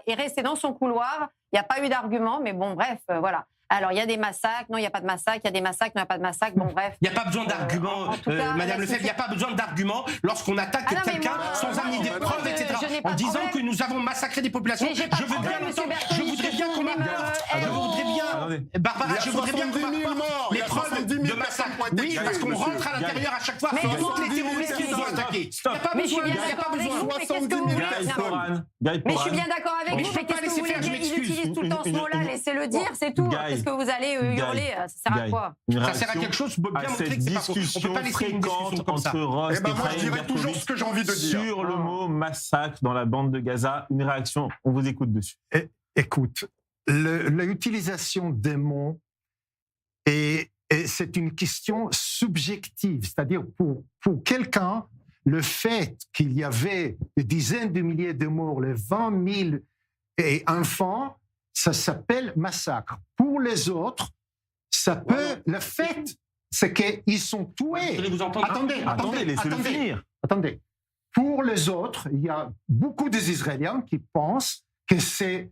est resté dans son couloir. Il n'y a pas eu d'argument, mais bon, bref, voilà. Alors, il y a des massacres, non, il n'y a pas de massacre, il y a des massacres, non, il n'y a pas de massacre, bon, bref. Il n'y a pas besoin d'arguments, Madame Lefebvre, il n'y a pas besoin d'arguments lorsqu'on attaque quelqu'un sans amener des preuves, etc. En disant que nous avons massacré des populations. Je veux bien l'entendre, je voudrais bien qu'on Barbara, je voudrais bien qu'on m'apporte les preuves de massacre. Oui, parce qu'on rentre à l'intérieur à chaque fois toutes les terroristes qui nous ont attaqués. Il n'y a pas besoin, il n'y a pas besoin. Mais je suis bien d'accord avec vous, mais qu'est-ce que vous voulez dire? Il utilise tout le temps ce mot-là, laissez-le dire, c'est tout. Est-ce que vous allez hurler? Ça sert à quoi? Ça sert à quelque chose pour bien montrer que c'est pas faux. On peut pas laisser une discussion comme ça. Entre Ross et moi, je dirais toujours ce que j'ai envie de dire. Sur le mot massacre dans la bande de Gaza, une réaction, on vous écoute dessus. Écoute, l'utilisation des mots, c'est une question subjective. C'est-à-dire, pour quelqu'un, le fait qu'il y avait des dizaines de milliers de morts, les 20 000 enfants, ça s'appelle massacre. Pour les autres, ça peut... Le fait, c'est qu'ils sont tués. Attendez, laissez-le finir. Attendez. Pour les autres, il y a beaucoup d'Israéliens qui pensent que c'est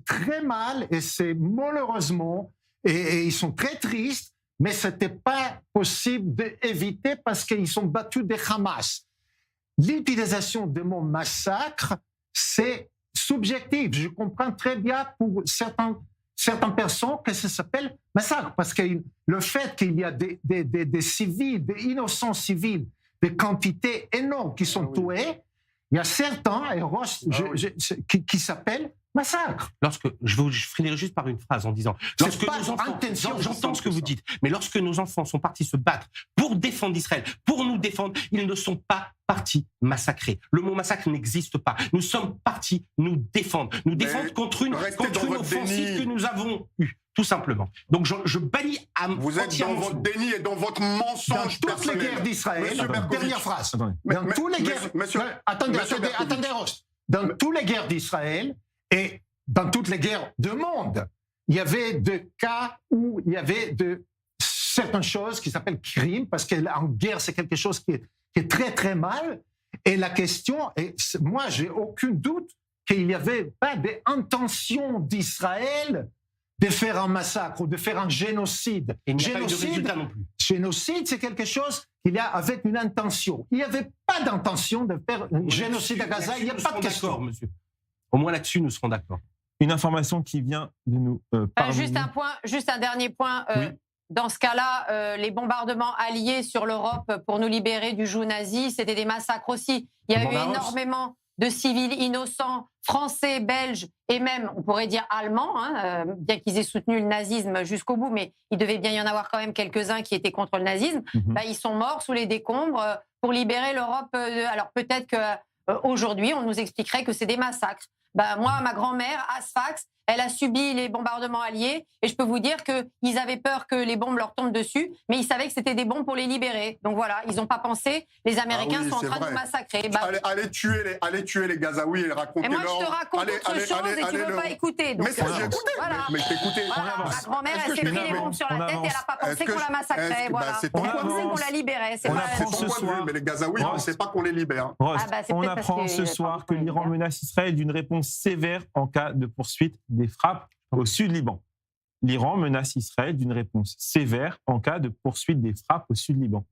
très mal et c'est malheureusement, et ils sont très tristes, mais ce n'était pas possible d'éviter parce qu'ils sont battus des Hamas. L'utilisation du mot massacre, c'est subjectif. Je comprends très bien pour certaines personnes que ça s'appelle massacre, parce que le fait qu'il y a des civils, des innocents civils, des quantités énormes qui sont tués, il y a certains, qui s'appellent massacre. Je finirai juste par une phrase en disant, lorsque nos enfants, j'entends ce que vous dites, mais lorsque nos enfants sont partis se battre pour défendre Israël, pour nous défendre, ils ne sont pas partis massacrer. Le mot massacre n'existe pas. Nous sommes partis nous défendre contre une offensive que nous avons eue. Tout simplement. Donc je bannis à vous êtes dans votre déni et dans votre mensonge dans toutes les guerres d'Israël. Dernière phrase. Dans toutes les guerres. Attendez, Rost. Dans toutes les guerres d'Israël et dans toutes les guerres du monde, il y avait des cas où il y avait certaines choses qui s'appellent crimes, parce qu'en guerre c'est quelque chose qui est très très mal. Et la question, moi j'ai aucun doute qu'il n'y avait pas d'intention d'Israël de faire un massacre ou de faire un génocide. Et il n'y a pas eu de résultat non plus. génocide, c'est quelque chose qu'il y a avec une intention. Il n'y avait pas d'intention de faire un génocide à Gaza, il n'y a pas de question. Monsieur. Au moins là-dessus, nous serons d'accord. Une information qui vient de nous Juste un dernier point. Oui. Dans ce cas-là, les bombardements alliés sur l'Europe pour nous libérer du joug nazi, c'était des massacres aussi. Il y a eu énormément de civils innocents, français, belges et même, on pourrait dire allemands, bien qu'ils aient soutenu le nazisme jusqu'au bout, mais il devait bien y en avoir quand même quelques-uns qui étaient contre le nazisme. Ils sont morts sous les décombres pour libérer l'Europe. Alors peut-être qu'aujourd'hui, on nous expliquerait que c'est des massacres. Moi, ma grand-mère, à Sfax, elle a subi les bombardements alliés et je peux vous dire qu'ils avaient peur que les bombes leur tombent dessus, mais ils savaient que c'était des bombes pour les libérer. Donc voilà, ils n'ont pas pensé, les Américains sont en train de nous massacrer. Allez tuer les Gazaouis et raconter leur... Et moi, je te raconte autre chose et tu ne veux pas écouter. Donc, mais ça, j'ai écouté. Voilà. Mais je t'ai écouté. Voilà. Ma grand-mère, elle s'est pris les bombes sur la tête et elle n'a pas pensé qu'on la massacrait. Voilà. Elle a pensé qu'on la libérait. C'est ton point de vue, mais les Gazaouis, on ne sait pas qu'on les libère. On apprend ce soir que l'Iran menace Israël d'une réponse sévère en cas de poursuite des frappes au sud Liban. L'Iran menace Israël d'une réponse sévère en cas de poursuite des frappes au sud Liban.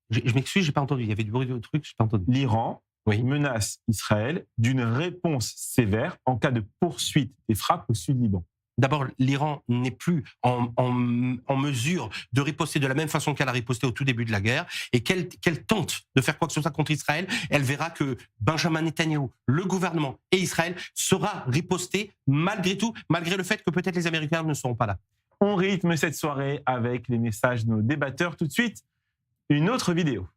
Je m'excuse, j'ai pas entendu. Il y avait du bruit de truc, j'ai pas entendu. L'Iran menace Israël d'une réponse sévère en cas de poursuite des frappes au sud Liban. D'abord, l'Iran n'est plus en mesure de riposter de la même façon qu'elle a riposté au tout début de la guerre, et qu'elle tente de faire quoi que ce soit contre Israël, elle verra que Benjamin Netanyahou, le gouvernement et Israël sera riposté malgré tout, malgré le fait que peut-être les Américains ne seront pas là. On rythme cette soirée avec les messages de nos débatteurs. Tout de suite, une autre vidéo.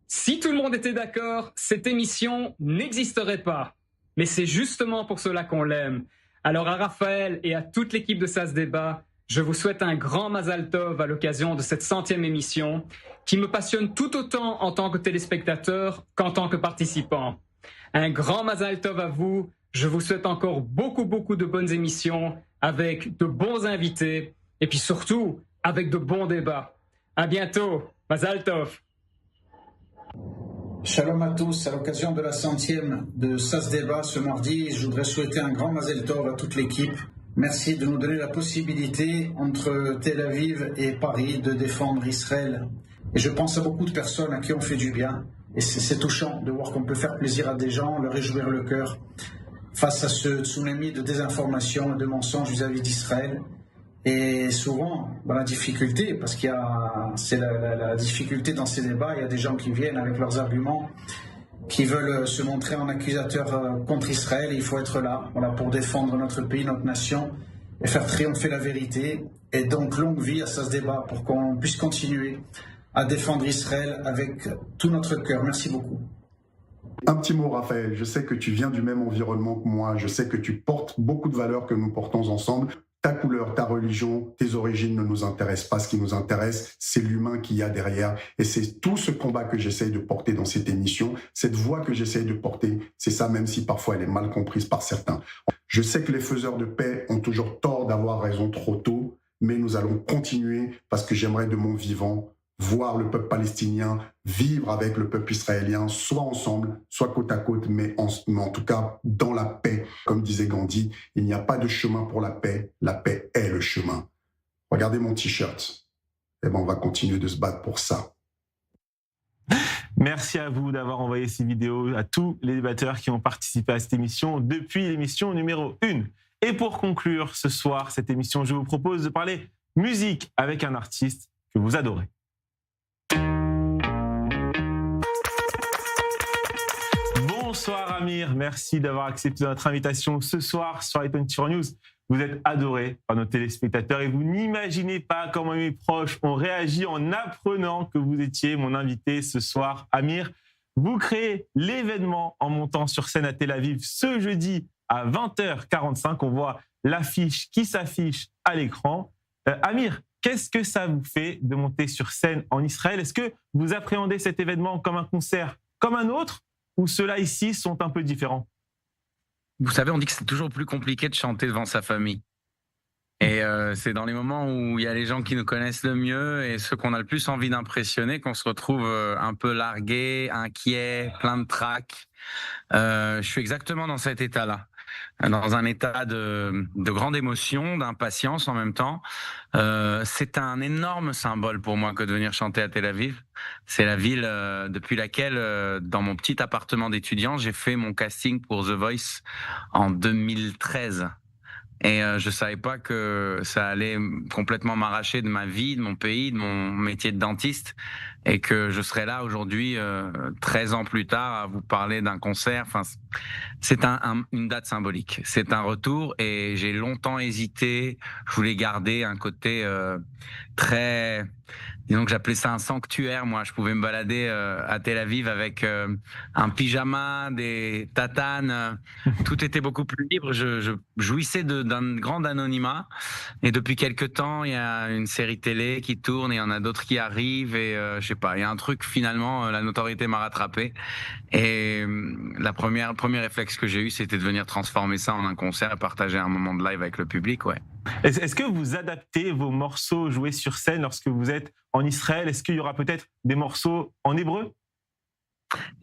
Si tout le monde était d'accord, cette émission n'existerait pas. Mais c'est justement pour cela qu'on l'aime. Alors à Raphaël et à toute l'équipe de Ça se débat, je vous souhaite un grand Mazal Tov à l'occasion de cette 100e émission qui me passionne tout autant en tant que téléspectateur qu'en tant que participant. Un grand Mazal Tov à vous, je vous souhaite encore beaucoup de bonnes émissions avec de bons invités et puis surtout avec de bons débats. À bientôt, Mazal Tov. Shalom à tous, à l'occasion de la 100e de Ça se débat ce mardi, je voudrais souhaiter un grand Mazel Tov à toute l'équipe. Merci de nous donner la possibilité, entre Tel Aviv et Paris, de défendre Israël. Et je pense à beaucoup de personnes à qui on fait du bien. Et c'est touchant de voir qu'on peut faire plaisir à des gens, leur réjouir le cœur face à ce tsunami de désinformation et de mensonges vis-à-vis d'Israël. Et souvent, la difficulté, parce c'est la difficulté dans ces débats, il y a des gens qui viennent avec leurs arguments, qui veulent se montrer en accusateurs contre Israël, et il faut être là, pour défendre notre pays, notre nation, et faire triompher la vérité. Et donc, longue vie à Ça se débat, pour qu'on puisse continuer à défendre Israël avec tout notre cœur. Merci beaucoup. Un petit mot, Raphaël. Je sais que tu viens du même environnement que moi. Je sais que tu portes beaucoup de valeurs que nous portons ensemble. Ta couleur, ta religion, tes origines ne nous intéressent pas. Ce qui nous intéresse, c'est l'humain qu'il y a derrière. Et c'est tout ce combat que j'essaye de porter dans cette émission, cette voix que j'essaye de porter, c'est ça, même si parfois elle est mal comprise par certains. Je sais que les faiseurs de paix ont toujours tort d'avoir raison trop tôt, mais nous allons continuer parce que j'aimerais de mon vivant voir le peuple palestinien vivre avec le peuple israélien, soit ensemble, soit côte à côte, mais en tout cas dans la paix. Comme disait Gandhi, il n'y a pas de chemin pour la paix est le chemin. Regardez mon t-shirt. On va continuer de se battre pour ça. Merci à vous d'avoir envoyé ces vidéos, à tous les débatteurs qui ont participé à cette émission depuis l'émission numéro 1. Et pour conclure ce soir, cette émission, je vous propose de parler musique avec un artiste que vous adorez. Bonsoir Amir, merci d'avoir accepté notre invitation ce soir sur i24 News. Vous êtes adoré par nos téléspectateurs et vous n'imaginez pas comment mes proches ont réagi en apprenant que vous étiez mon invité ce soir. Amir, vous créez l'événement en montant sur scène à Tel Aviv ce jeudi à 20h45. On voit l'affiche qui s'affiche à l'écran. Amir, qu'est-ce que ça vous fait de monter sur scène en Israël? Est-ce que vous appréhendez cet événement comme un concert comme un autre, ou ceux-là ici sont un peu différents? Vous savez, on dit que c'est toujours plus compliqué de chanter devant sa famille. Et c'est dans les moments où il y a les gens qui nous connaissent le mieux et ceux qu'on a le plus envie d'impressionner qu'on se retrouve un peu largué, inquiet, plein de trac. Je suis exactement dans cet état-là. dans un état de grande émotion, d'impatience en même temps. C'est un énorme symbole pour moi que de venir chanter à Tel Aviv. C'est la ville depuis laquelle, dans mon petit appartement d'étudiant, j'ai fait mon casting pour The Voice en 2013. Et je savais pas que ça allait complètement m'arracher de ma vie, de mon pays, de mon métier de dentiste, et que je serais là aujourd'hui, 13 ans plus tard, à vous parler d'un concert. Enfin, c'est une date symbolique. C'est un retour, et j'ai longtemps hésité. Je voulais garder un côté très... Disons que j'appelais ça un sanctuaire, moi. Je pouvais me balader à Tel Aviv avec un pyjama, des tatanes. Tout était beaucoup plus libre. Je jouissais d'un grand anonymat. Et depuis quelques temps, il y a une série télé qui tourne, et il y en a d'autres qui arrivent. Et je sais pas, il y a un truc, finalement, la notoriété m'a rattrapé. Et le premier réflexe que j'ai eu, c'était de venir transformer ça en un concert et partager un moment de live avec le public, ouais. Est-ce que vous adaptez vos morceaux joués sur scène lorsque vous êtes en Israël? Est-ce qu'il y aura peut-être des morceaux en hébreu?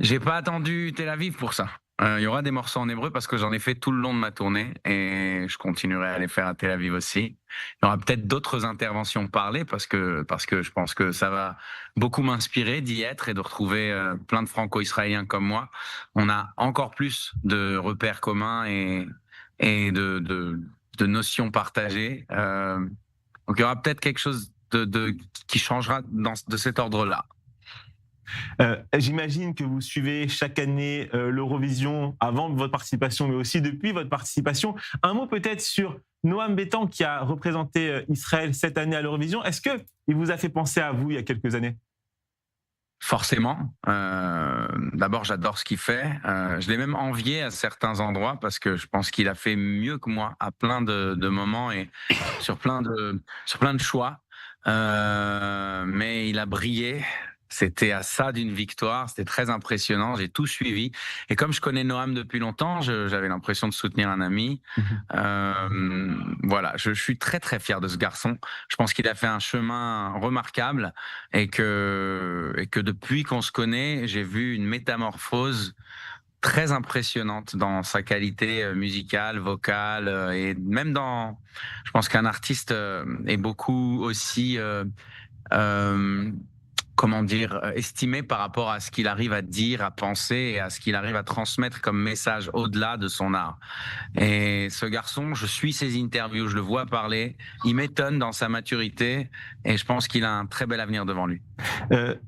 J'ai pas attendu Tel Aviv pour ça. Il y aura des morceaux en hébreu parce que j'en ai fait tout le long de ma tournée, et je continuerai à les faire à Tel Aviv aussi. Il y aura peut-être d'autres interventions parlées parce que je pense que ça va beaucoup m'inspirer d'y être et de retrouver plein de franco-israéliens comme moi. On a encore plus de repères communs et de notions partagées. Donc il y aura peut-être quelque chose qui changera de cet ordre-là. J'imagine que vous suivez chaque année l'Eurovision avant votre participation, mais aussi depuis votre participation. Un mot peut-être sur Noam Betan, qui a représenté Israël cette année à l'Eurovision. Est-ce qu'il vous a fait penser à vous il y a quelques années? Forcément. D'abord, j'adore ce qu'il fait. Je l'ai même envié à certains endroits parce que je pense qu'il a fait mieux que moi à plein de moments et sur plein de choix. Mais il a brillé. C'était à ça d'une victoire. C'était très impressionnant. J'ai tout suivi. Et comme je connais Noam depuis longtemps, j'avais l'impression de soutenir un ami. Voilà, je suis très très fier de ce garçon. Je pense qu'il a fait un chemin remarquable et que depuis qu'on se connaît, j'ai vu une métamorphose très impressionnante dans sa qualité musicale, vocale, et même dans... Je pense qu'un artiste est beaucoup aussi... comment dire, estimé par rapport à ce qu'il arrive à dire, à penser et à ce qu'il arrive à transmettre comme message au-delà de son art. Et ce garçon, je suis ses interviews, je le vois parler, il m'étonne dans sa maturité et je pense qu'il a un très bel avenir devant lui.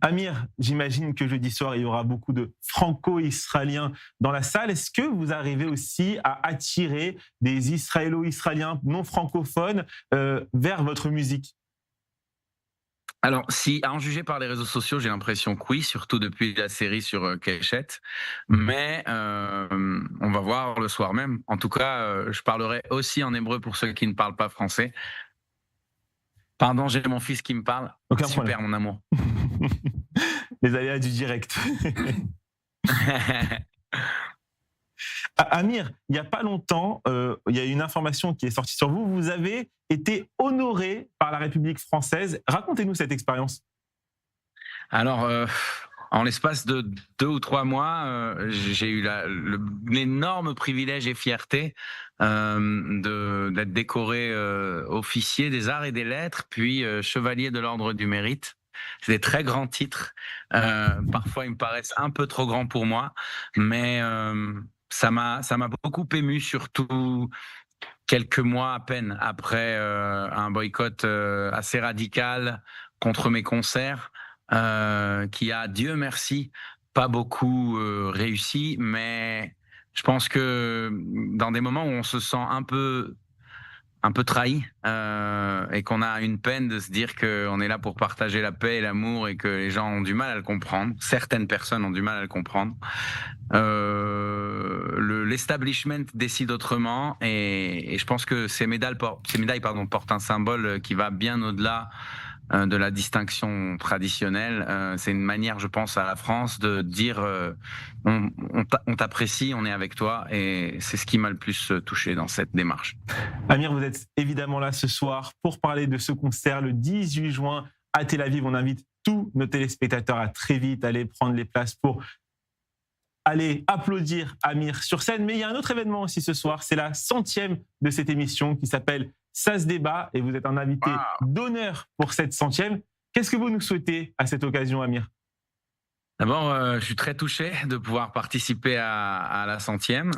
Amir, j'imagine que jeudi soir, il y aura beaucoup de franco-israéliens dans la salle. Est-ce que vous arrivez aussi à attirer des israélo-israéliens non francophones vers votre musique? Alors, si à en juger par les réseaux sociaux, j'ai l'impression que oui, surtout depuis la série sur Keshet. Mais on va voir le soir même. En tout cas, je parlerai aussi en hébreu pour ceux qui ne parlent pas français. Pardon, j'ai mon fils qui me parle. Aucun Super, problème. mon amour. Les aléas du direct. Amir, il n'y a pas longtemps, il y a une information qui est sortie sur vous. Vous avez été honoré par la République française. Racontez-nous cette expérience. Alors, en l'espace de 2 ou 3 mois, j'ai eu l'énorme privilège et fierté d'être décoré officier des arts et des lettres, puis chevalier de l'ordre du mérite. C'est des très grands titres. Parfois, ils me paraissent un peu trop grands pour moi, mais ça m'a beaucoup ému, surtout quelques mois à peine après un boycott assez radical contre mes concerts, qui a, Dieu merci, pas beaucoup réussi, mais je pense que dans des moments où on se sent un peu trahi et qu'on a une peine de se dire qu'on est là pour partager la paix et l'amour et que les gens ont du mal à le comprendre. Certaines personnes ont du mal à le comprendre. L'establishment décide autrement et je pense que ces médailles portent un symbole qui va bien au-delà de la distinction traditionnelle. C'est une manière, je pense, à la France de dire on t'apprécie, on est avec toi, et c'est ce qui m'a le plus touché dans cette démarche. Amir, vous êtes évidemment là ce soir pour parler de ce concert le 18 juin à Tel Aviv. On invite tous nos téléspectateurs à très vite aller prendre les places pour aller applaudir Amir sur scène. Mais il y a un autre événement aussi ce soir, c'est la 100e de cette émission qui s'appelle Ça se débat et vous êtes un invité d'honneur pour cette 100e. Qu'est-ce que vous nous souhaitez à cette occasion, Amir ? D'abord, je suis très touché de pouvoir participer à la 100e.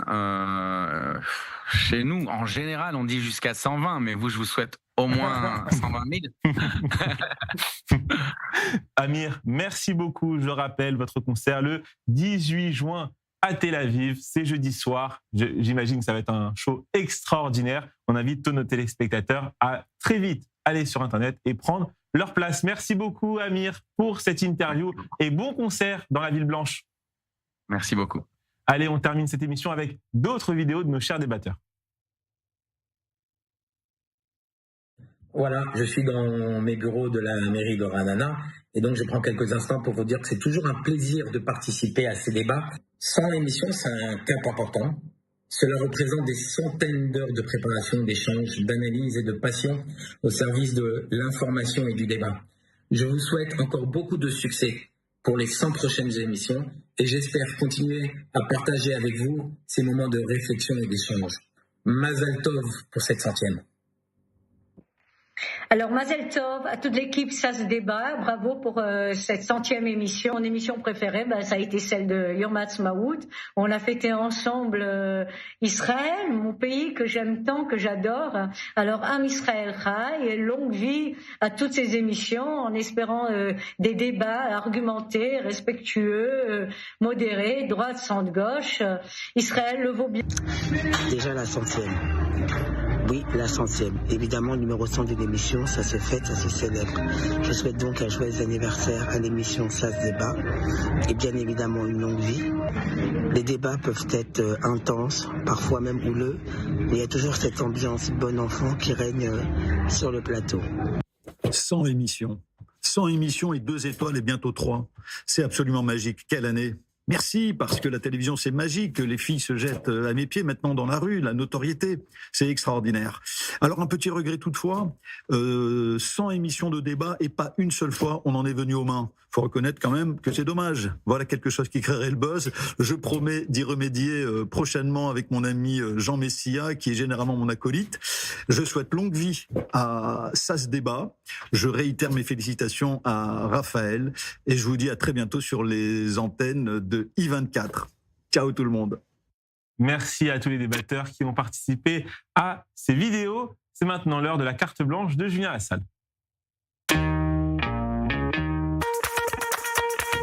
Chez nous, en général, on dit jusqu'à 120, mais vous, je vous souhaite au moins 120 000. Amir, merci beaucoup. Je rappelle votre concert le 18 juin à Tel Aviv. C'est jeudi soir. J'imagine que ça va être un show extraordinaire. On invite tous nos téléspectateurs à très vite aller sur Internet et prendre leur place. Merci beaucoup, Amir, pour cette interview et bon concert dans la Ville Blanche. Merci beaucoup. Allez, on termine cette émission avec d'autres vidéos de nos chers débatteurs. Voilà, je suis dans mes bureaux de la mairie de Ra'anana et donc je prends quelques instants pour vous dire que c'est toujours un plaisir de participer à ces débats. Sans l'émission, c'est un cap important. Cela représente des centaines d'heures de préparation, d'échanges, d'analyse et de passion au service de l'information et du débat. Je vous souhaite encore beaucoup de succès pour les 100 prochaines émissions et j'espère continuer à partager avec vous ces moments de réflexion et d'échange. Mazal Tov pour cette 100e. Alors, Mazel Tov à toute l'équipe, ça se débat. Bravo pour cette 100e émission. Mon émission préférée, ça a été celle de Yom Ha'atzmaut. On a fêté ensemble Israël, mon pays que j'aime tant, que j'adore. Alors, Am Israël Chai, et longue vie à toutes ces émissions, en espérant des débats argumentés, respectueux, modérés, droite, centre, gauche. Israël le vaut bien. Déjà la 100e. Oui, la 100e. Évidemment, le numéro 100 de l'émission, ça se fête, ça se célèbre. Je souhaite donc un joyeux anniversaire à l'émission Ça se débat et bien évidemment une longue vie. Les débats peuvent être intenses, parfois même houleux, mais il y a toujours cette ambiance bon enfant qui règne sur le plateau. 100 émissions. 100 émissions et 2 étoiles et bientôt 3. C'est absolument magique. Quelle année! Merci, parce que la télévision, c'est magique. Les filles se jettent à mes pieds maintenant dans la rue, la notoriété, c'est extraordinaire. Alors, un petit regret toutefois, 100 émissions de débat et pas une seule fois, on en est venu aux mains. Faut reconnaître quand même que c'est dommage. Voilà quelque chose qui créerait le buzz. Je promets d'y remédier prochainement avec mon ami Jean Messia, qui est généralement mon acolyte. Je souhaite longue vie à Ça se débat. Je réitère mes félicitations à Raphaël et je vous dis à très bientôt sur les antennes de I24. Ciao tout le monde. Merci à tous les débatteurs qui ont participé à ces vidéos. C'est maintenant l'heure de la carte blanche de Julien Lassalle.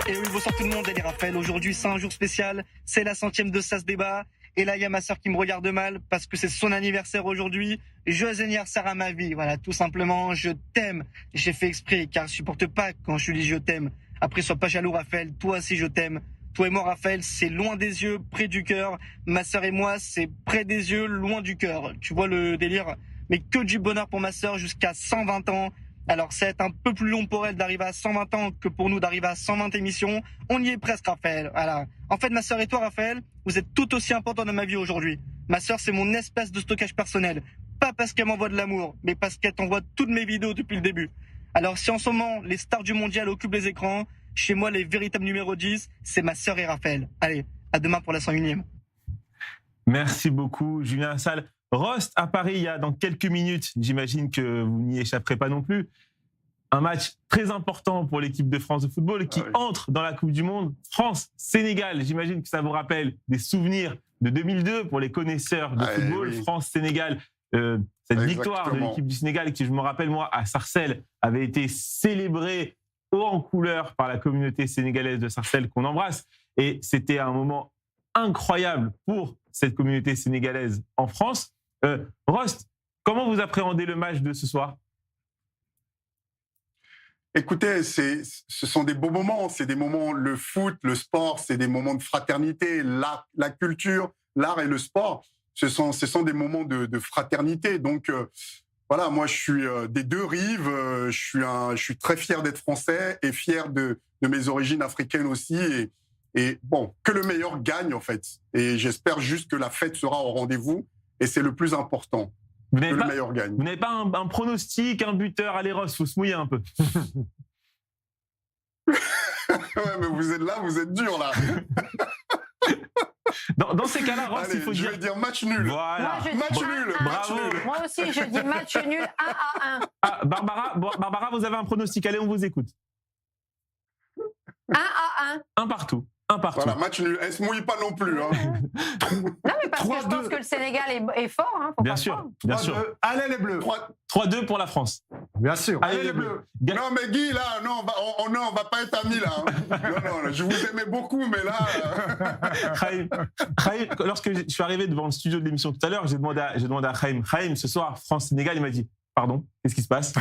Et oui, bonsoir tout le monde, elle est Raphaël. Aujourd'hui, c'est un jour spécial. C'est la 100e de Ça se débat. Et là, il y a ma sœur qui me regarde mal parce que c'est son anniversaire aujourd'hui. Joyeux anniversaire à ma vie. Voilà, tout simplement, je t'aime. J'ai fait exprès car je supporte pas quand je te dis je t'aime. Après, sois pas jaloux, Raphaël. Toi aussi, je t'aime. Toi et moi, Raphaël, c'est loin des yeux, près du cœur. Ma sœur et moi, c'est près des yeux, loin du cœur. Tu vois le délire? Mais que du bonheur pour ma sœur jusqu'à 120 ans. Alors, ça va être un peu plus long pour elle d'arriver à 120 ans que pour nous d'arriver à 120 émissions. On y est presque, Raphaël. Voilà. En fait, ma sœur et toi, Raphaël, vous êtes tout aussi importants dans ma vie aujourd'hui. Ma sœur, c'est mon espace de stockage personnel. Pas parce qu'elle m'envoie de l'amour, mais parce qu'elle t'envoie toutes mes vidéos depuis le début. Alors, si en ce moment, les stars du mondial occupent les écrans, chez moi, les véritables numéros 10, c'est ma sœur et Raphaël. Allez, à demain pour la 101e. Merci beaucoup, Julien Lassalle. Rost à Paris, il y a dans quelques minutes, j'imagine que vous n'y échapperez pas non plus, un match très important pour l'équipe de France de football qui entre dans la Coupe du Monde. France-Sénégal, j'imagine que ça vous rappelle des souvenirs de 2002 pour les connaisseurs de football. Oui. France-Sénégal, cette victoire de l'équipe du Sénégal qui, je me rappelle moi, à Sarcelles, avait été célébrée haut en couleur par la communauté sénégalaise de Sarcelles qu'on embrasse. Et c'était un moment incroyable pour cette communauté sénégalaise en France. Rost, comment vous appréhendez le match de ce soir ? Écoutez, ce sont des beaux moments, c'est des moments, le foot, le sport, c'est des moments de fraternité, la culture, l'art et le sport, ce sont des moments de fraternité. Donc voilà, moi je suis des deux rives, je suis très fier d'être français et fier de mes origines africaines aussi. Et bon, que le meilleur gagne en fait. Et j'espère juste que la fête sera au rendez-vous et c'est le plus important. Le meilleur gagne. Vous n'avez pas un pronostic, un buteur? Allez Ross, faut se mouiller un peu. Ouais, mais vous êtes là, vous êtes dur là. Dans ces cas-là, Ross, Allez, il faut je dire... vais dire match nul. Voilà. Moi, je dis Match 1-1. nul. Bravo. Match nul. Moi aussi, je dis match nul 1-1. Ah, Barbara, vous avez un pronostic. Allez, on vous écoute. 1-1. Un partout. Voilà, match nul. Elle se mouille pas non plus. Hein. Non, mais parce que je pense que le Sénégal est fort. Hein, Bien sûr, bien sûr. Allez les Bleus. 3-2 pour la France. Bien sûr. Allez les Bleus. Non, mais Guy, là, non, on va pas être amis, là. Hein. Non, je vous aimais beaucoup, mais là... Chaim, lorsque je suis arrivé devant le studio de l'émission tout à l'heure, j'ai demandé à Chaim, ce soir, France-Sénégal, il m'a dit, pardon, qu'est-ce qui se passe?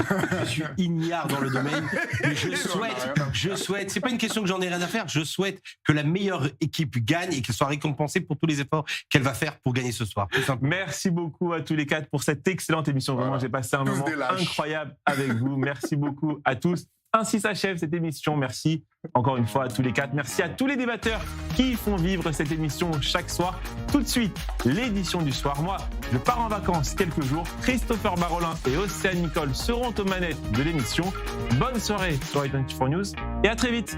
Je suis ignare dans le domaine, mais je souhaite, c'est pas une question que j'en ai rien à faire, je souhaite que la meilleure équipe gagne et qu'elle soit récompensée pour tous les efforts qu'elle va faire pour gagner ce soir. Merci beaucoup à tous les quatre pour cette excellente émission. Vraiment, j'ai passé un moment incroyable avec vous. Merci beaucoup à tous. Ainsi s'achève cette émission. Merci encore une fois à tous les quatre. Merci à tous les débatteurs qui font vivre cette émission chaque soir. Tout de suite, l'édition du soir. Moi, je pars en vacances quelques jours. Christopher Barolin et Océane Nicole seront aux manettes de l'émission. Bonne soirée sur i24 News et à très vite.